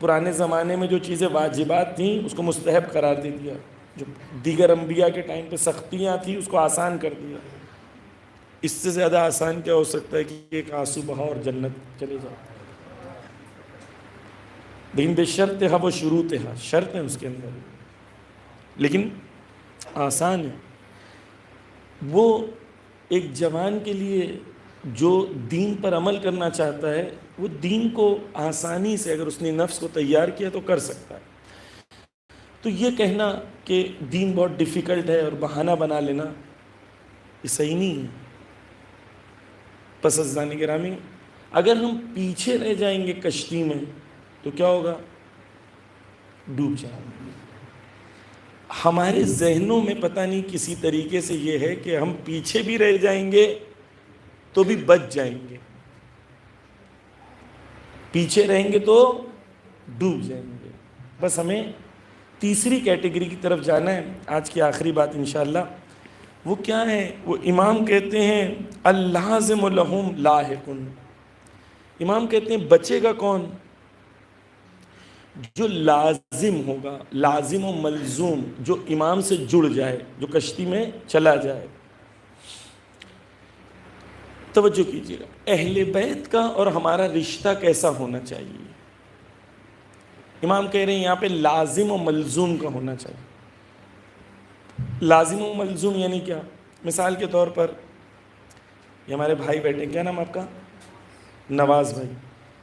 پرانے زمانے میں جو چیزیں واجبات تھیں اس کو مستحب قرار دے دیا. جو دیگر انبیاء کے ٹائم پہ سختیاں تھیں اس کو آسان کر دیا. اس سے زیادہ آسان کیا ہو سکتا ہے کہ ایک آنسو بہاؤ اور جنت چلے جاؤ. لیکن بے شرط ہے وہ شروط ہے، شرط ہے اس کے اندر، لیکن آسان ہے. وہ ایک جوان کے لیے جو دین پر عمل کرنا چاہتا ہے وہ دین کو آسانی سے اگر اس نے نفس کو تیار کیا تو کر سکتا ہے. تو یہ کہنا کہ دین بہت ڈیفیکلٹ ہے اور بہانہ بنا لینا یہ صحیح نہیں ہے. پس عزیزان گرامی، اگر ہم پیچھے رہ جائیں گے کشتی میں تو کیا ہوگا؟ ڈوب جائیں گے. ہمارے ذہنوں میں پتہ نہیں کسی طریقے سے یہ ہے کہ ہم پیچھے بھی رہ جائیں گے تو بھی بچ جائیں گے، پیچھے رہیں گے تو ڈوب جائیں گے. بس ہمیں تیسری کیٹیگری کی طرف جانا ہے. آج کی آخری بات انشاءاللہ وہ کیا ہے؟ وہ امام کہتے ہیں اللازم لہم لاحق. امام کہتے ہیں بچے گا کون؟ جو لازم ہوگا، لازم و ملزوم، جو امام سے جڑ جائے، جو کشتی میں چلا جائے. توجہ کیجیے گا. اہل بیت کا اور ہمارا رشتہ کیسا ہونا چاہیے؟ امام کہہ رہے ہیں یہاں پہ لازم و ملزوم کا ہونا چاہیے. لازم و ملزوم یعنی کیا؟ مثال کے طور پر یہ ہمارے بھائی بیٹھے، کیا نام آپ کا؟ نواز بھائی.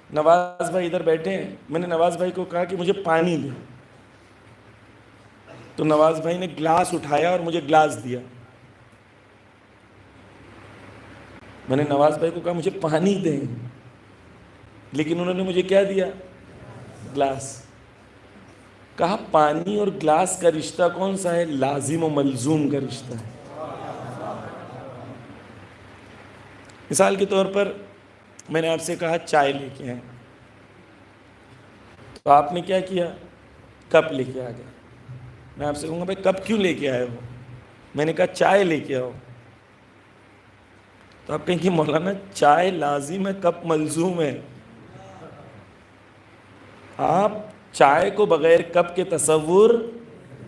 نواز بھائی ادھر بیٹھے ہیں. میں نے نواز بھائی کو کہا کہ مجھے پانی دے، تو نواز بھائی نے گلاس اٹھایا اور مجھے گلاس دیا. میں نے نواز بھائی کو کہا مجھے پانی دیں، لیکن انہوں نے مجھے کیا دیا؟ گلاس. کہا پانی اور گلاس کا رشتہ کون سا ہے؟ لازم و ملزوم کا رشتہ ہے. مثال کے طور پر میں نے آپ سے کہا چائے لے کے آئیں، تو آپ نے کیا کیا؟ کپ لے کے آ گئے. میں آپ سے کہوں گا بھائی کپ کیوں لے کے آئے ہو؟ میں نے کہا چائے لے کے آؤ. تو آپ کہیں گے مولانا چائے لازم ہے، کپ ملزوم ہے. آپ چائے کو بغیر کپ کے تصور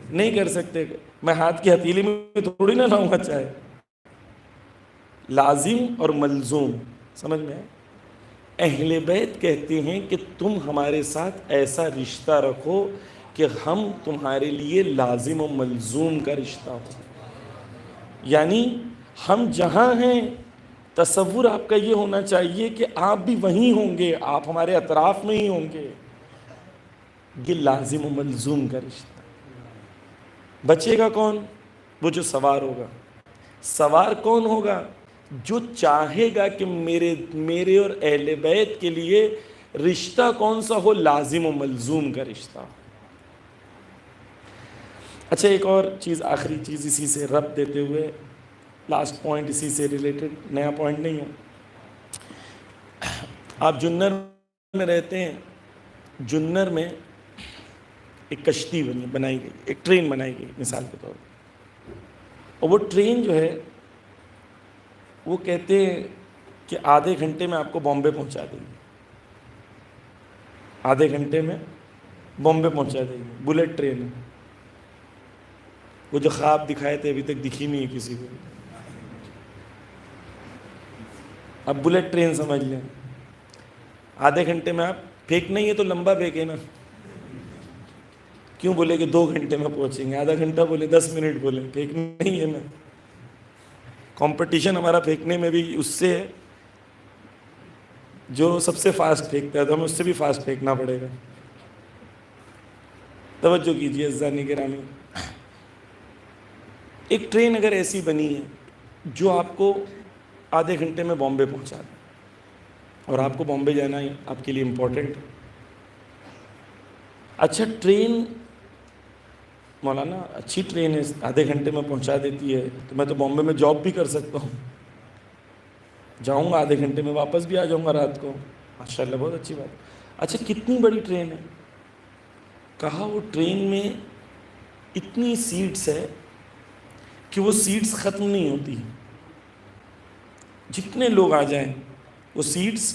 نہیں کر سکتے. میں ہاتھ کی ہتھیلی میں تھوڑی نہ لاؤں گا چائے. لازم اور ملزوم سمجھ میں ہے؟ اہل بیت کہتے ہیں کہ تم ہمارے ساتھ ایسا رشتہ رکھو کہ ہم تمہارے لیے لازم و ملزوم کا رشتہ ہو. یعنی ہم جہاں ہیں تصور آپ کا یہ ہونا چاہیے کہ آپ بھی وہیں ہوں گے، آپ ہمارے اطراف میں ہی ہوں گے. یہ لازم و ملزوم کا رشتہ. بچے گا کون؟ وہ جو سوار ہوگا. سوار کون ہوگا؟ جو چاہے گا کہ میرے اور اہل بیت کے لیے رشتہ کون سا ہو؟ لازم و ملزوم کا رشتہ. اچھا ایک اور چیز، آخری چیز اسی سے ربط دیتے ہوئے، لاسٹ پوائنٹ اسی سے ریلیٹڈ، نیا پوائنٹ نہیں ہے. آپ جنر میں رہتے ہیں. جنر میں ایک کشتی بنائی گئی، ایک ٹرین بنائی گئی مثال کے طور پر. اور وہ ٹرین جو ہے وہ کہتے ہیں کہ آدھے گھنٹے میں آپ کو بامبے پہنچا دیں گے. آدھے گھنٹے میں بامبے پہنچا دیں گے. بلیٹ ٹرین ہے. وہ جو خواب دکھائے تھے ابھی تک دکھی نہیں ہے کسی کو. اب بلیٹ ٹرین سمجھ لیں. آدھے گھنٹے میں آپ پھینک نہیں ہے تو لمبا پھینکے نا. کیوں بولے کہ 2 گھنٹے میں پہنچیں گے؟ آدھا گھنٹہ بولے 10 منٹ بولے، پھینک نہیں ہے نا. کمپٹیشن ہمارا پھینکنے میں بھی اس سے ہے جو سب سے فاسٹ پھینکتا ہے، تو ہمیں اس سے بھی فاسٹ پھینکنا پڑے گا. توجہ کیجیے عزیزان گرامی. ایک ٹرین اگر ایسی بنی ہے جو آپ کو آدھے گھنٹے میں بامبے پہنچا دے، اور آپ کو بامبے جانا ہے آپ کے لیے امپورٹنٹ ہے. اچھا ٹرین مولانا اچھی ٹرین ہے، آدھے گھنٹے میں پہنچا دیتی ہے، تو میں تو بامبے میں جاب بھی کر سکتا ہوں. جاؤں گا آدھے گھنٹے میں واپس بھی آ جاؤں گا رات کو. ماشاءاللہ بہت اچھی بات. اچھا کتنی بڑی ٹرین ہے؟ کہا وہ ٹرین میں اتنی سیٹس ہے کہ وہ سیٹس ختم نہیں ہوتی. جتنے لوگ آ جائیں وہ سیٹس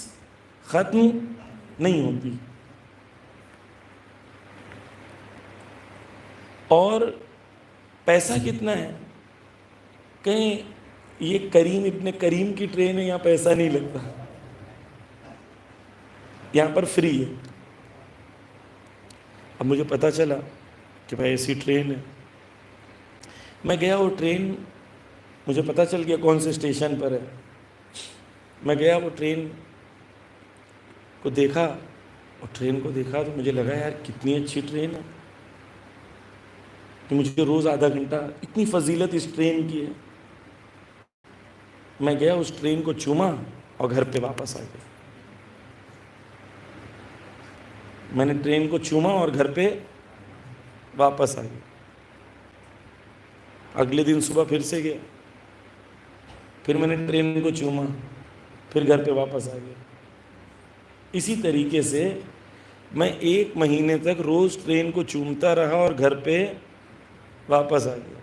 ختم نہیں ہوتی. اور پیسہ کتنا ہے؟ کہیں یہ کریم ابن کریم کی ٹرین ہے، یہاں پیسہ نہیں لگتا، یہاں پر فری ہے. اب مجھے پتہ چلا کہ بھائی ایسی ٹرین ہے. میں گیا وہ ٹرین، مجھے پتہ چل گیا کون سے اسٹیشن پر ہے. میں گیا وہ ٹرین کو دیکھا، اور ٹرین کو دیکھا تو مجھے لگا یار کتنی اچھی ٹرین ہے کہ مجھے روز آدھا گھنٹہ، اتنی فضیلت اس ٹرین کی ہے. میں گیا اس ٹرین کو چوما اور گھر پہ واپس آ گیا. میں نے ٹرین کو چوما اور گھر پہ واپس آ گیا. اگلے دن صبح پھر سے گیا، پھر میں نے ٹرین کو چوما، پھر گھر پہ واپس آ گیا. اسی طریقے سے میں 1 مہینے تک روز ٹرین کو چومتا رہا اور گھر پہ واپس آ گیا.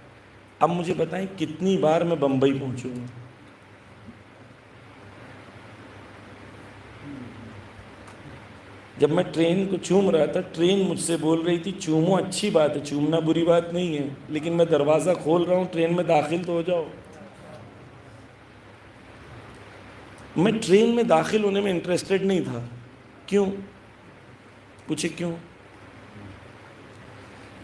اب مجھے بتائیں کتنی بار میں بمبئی پہنچوں گا؟ جب میں ٹرین کو چوم رہا تھا، ٹرین مجھ سے بول رہی تھی چومو، اچھی بات ہے، چومنا بری بات نہیں ہے، لیکن میں دروازہ کھول رہا ہوں، ٹرین میں داخل تو ہو جاؤ. میں ٹرین میں داخل ہونے میں انٹرسٹڈ نہیں تھا. کیوں؟ پوچھے کیوں؟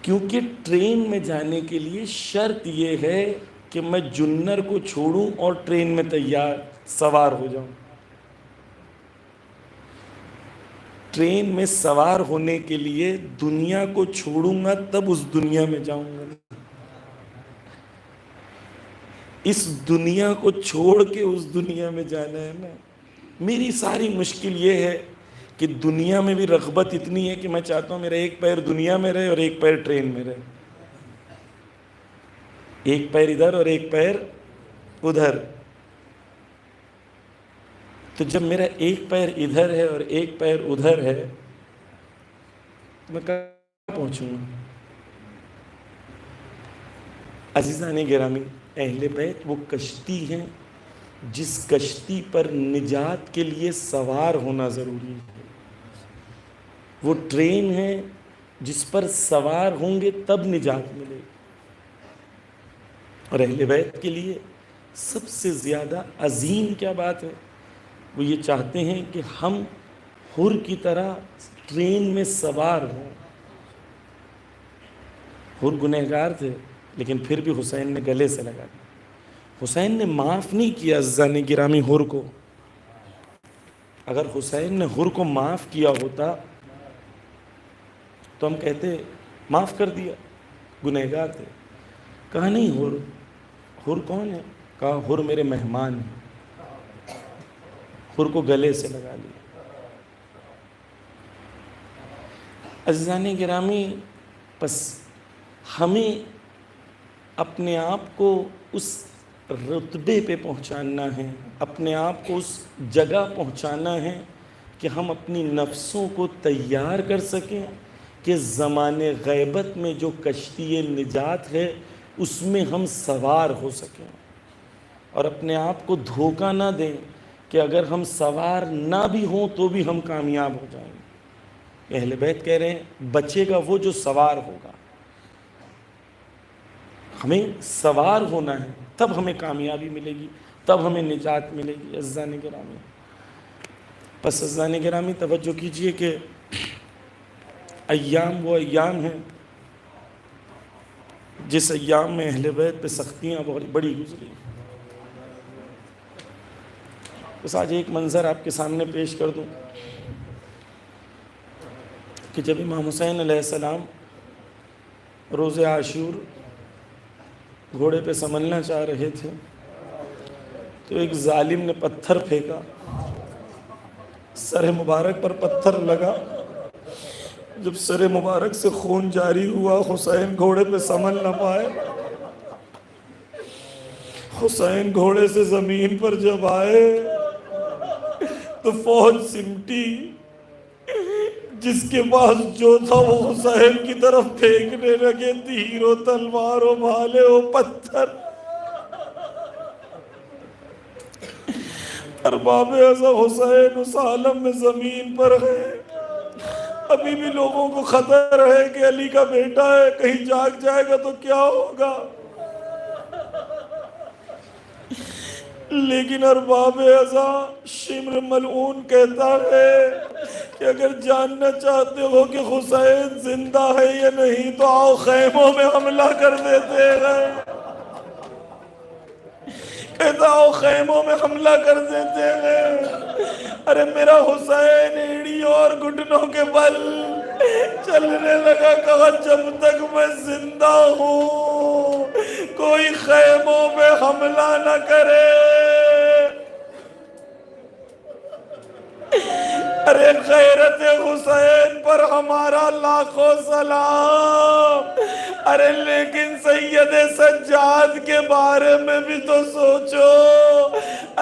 کیونکہ ٹرین میں جانے کے لیے شرط یہ ہے کہ میں جنر کو چھوڑوں اور ٹرین میں تیار سوار ہو جاؤں. ٹرین میں سوار ہونے کے لیے دنیا کو چھوڑوں گا تب اس دنیا میں جاؤں گا. اس دنیا کو چھوڑ کے اس دنیا میں جانا ہے نا. میری ساری مشکل یہ ہے کہ دنیا میں بھی رغبت اتنی ہے کہ میں چاہتا ہوں میرا ایک پیر دنیا میں رہے اور ایک پیر ٹرین میں رہے، ایک پیر ادھر اور ایک پیر ادھر۔ تو جب میرا ایک پیر ادھر ہے اور ایک پیر ادھر ہے تو میں کہاں پہنچوں گا؟ عزیزان گرامی، اہل بیت وہ کشتی ہیں جس کشتی پر نجات کے لیے سوار ہونا ضروری ہے، وہ ٹرین ہے جس پر سوار ہوں گے تب نجات ملے گی۔ اور اہل بیت کے لیے سب سے زیادہ عظیم کیا بات ہے؟ وہ یہ چاہتے ہیں کہ ہم حر کی طرح ٹرین میں سوار ہوں۔ حر گنہگار تھے لیکن پھر بھی حسین نے گلے سے لگا دیا۔ حسین نے معاف نہیں کیا عزیزان گرامی حر کو۔ اگر حسین نے حر کو معاف کیا ہوتا تو ہم کہتے معاف کر دیا، گنہگار تھے۔ کہا نہیں، حر کون ہے؟ کہا حر میرے مہمان ہیں۔ حر کو گلے سے لگا لیا۔ عزیزان گرامی، پس ہمیں اپنے آپ کو اس رتبے پہ پہنچانا ہے، اپنے آپ کو اس جگہ پہنچانا ہے کہ ہم اپنی نفسوں کو تیار کر سکیں کہ زمان غیبت میں جو کشتی نجات ہے اس میں ہم سوار ہو سکیں، اور اپنے آپ کو دھوکہ نہ دیں کہ اگر ہم سوار نہ بھی ہوں تو بھی ہم کامیاب ہو جائیں گے۔ اہل بیت کہہ رہے ہیں بچے گا وہ جو سوار ہوگا۔ ہمیں سوار ہونا ہے، تب ہمیں کامیابی ملے گی، تب ہمیں نجات ملے گی۔ عزیزان گرامی، پس عزیزان گرامی توجہ کیجئے کہ ایام وہ ایام ہیں جس ایام میں اہل بیت پہ سختیاں بہت بڑی گزری۔ بس آج ایک منظر آپ کے سامنے پیش کر دوں کہ جب امام حسین علیہ السلام روز عاشور گھوڑے پہ سنبھلنا چاہ رہے تھے تو ایک ظالم نے پتھر پھینکا، سر مبارک پر پتھر لگا۔ جب سر مبارک سے خون جاری ہوا، حسین گھوڑے پہ سنبھل نہ پائے۔ حسین گھوڑے سے زمین پر جب آئے تو فوج سمٹی، جس کے پاس جو تھا وہ حسین کی طرف پھینکنے لگے، تیر و تلوار و بھالے و پتھر۔ ارباب ایسا حسین اس عالم میں زمین پر ہے، ابھی بھی لوگوں کو خطر ہے کہ علی کا بیٹا ہے، کہیں جاگ جائے گا تو کیا ہوگا۔ لیکن ارباب ایسا شمر ملعون کہتا ہے کہ اگر جاننا چاہتے ہو کہ حسین زندہ ہے یا نہیں تو آؤ خیموں میں حملہ کر دیتے ہیں۔ کہتا آؤ خیموں میں حملہ کر دیتے ہیں۔ ارے میرا حسین ایڑیوں اور گھٹنوں کے بل چلنے لگا، کہا جب تک میں زندہ ہوں کوئی خیموں پہ حملہ نہ کرے۔ ارے غیرت حسین پر ہمارا لاکھوں سلام۔ ارے لیکن سید سجاد کے بارے میں بھی تو سوچو۔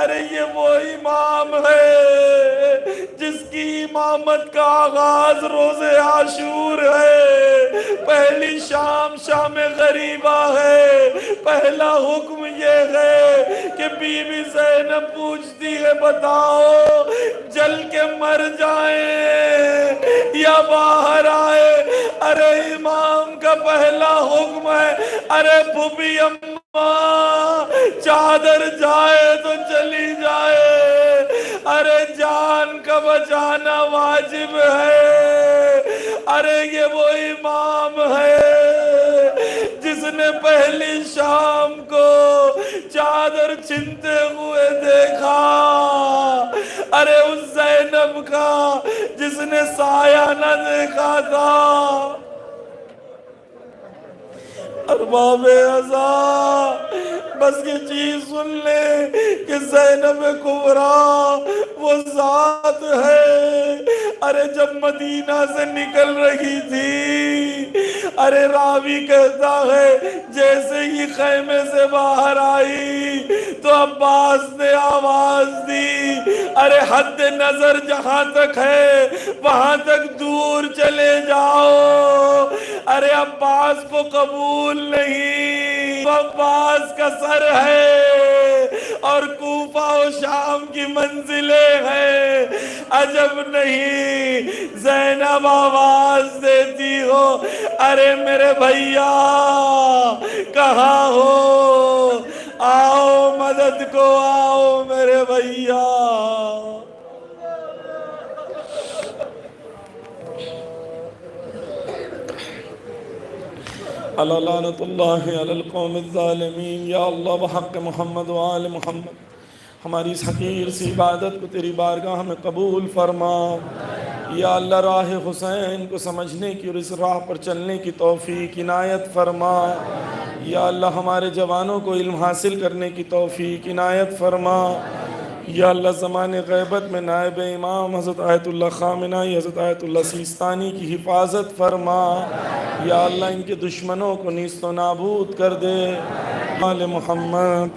ارے یہ وہ امام ہے جس کی امامت کا آغاز روز عاشور ہے، پہلی شام شام غریبہ ہے۔ پہلا حکم یہ ہے کہ بی بی زینب پوچھتی ہے بتاؤ جل کے مر جائیں یا باہر آئے؟ ارے امام کا پہلا حکم ہے ارے پھوپھی اماں چادر جائے تو چلی جائے، ارے جان کا بچانا واجب ہے۔ ارے یہ وہ امام ہے جس نے پہلی شام کو چادر چھنتے ہوئے دیکھا، ارے اس زینب کا جس نے سایہ نہ دیکھا تھا۔ ارباب عزا بس یہ چیز سن لے کہ زینب کبریٰ وہ ذات ہے ارے جب مدینہ سے نکل رہی تھی، ارے راوی کہتا ہے جیسے ہی خیمے سے باہر آئی تو عباس نے آواز دی، ارے حد نظر جہاں تک ہے وہاں تک دور چلے جاؤ۔ ارے عباس کو قبول نہیں، عباس کا سر ہے اور کوفہ و شام کی منزلیں ہیں۔ عجب نہیں زینب آواز دیتی ہو، ارے میرے بھیا کہاں ہو، آؤ مدد کو آؤ میرے بھیا۔ اللہ لعنت اللہ علی القوم الظالمین۔ یا اللہ بحق محمد و آل محمد ہماری اس حقیر سی عبادت کو تیری بارگاہ میں قبول فرما۔ یا اللہ راہ حسین کو سمجھنے کی اور اس راہ پر چلنے کی توفیق عنایت فرما۔ یا اللہ ہمارے جوانوں کو علم حاصل کرنے کی توفیق عنایت فرما۔ یا اللہ زمان غیبت میں نائب امام حضرت آیت اللہ خامنائی، حضرت آیت اللہ سیستانی کی حفاظت فرما۔ یا اللہ ان کے دشمنوں کو نیست و نابود کر دے۔ آل محمد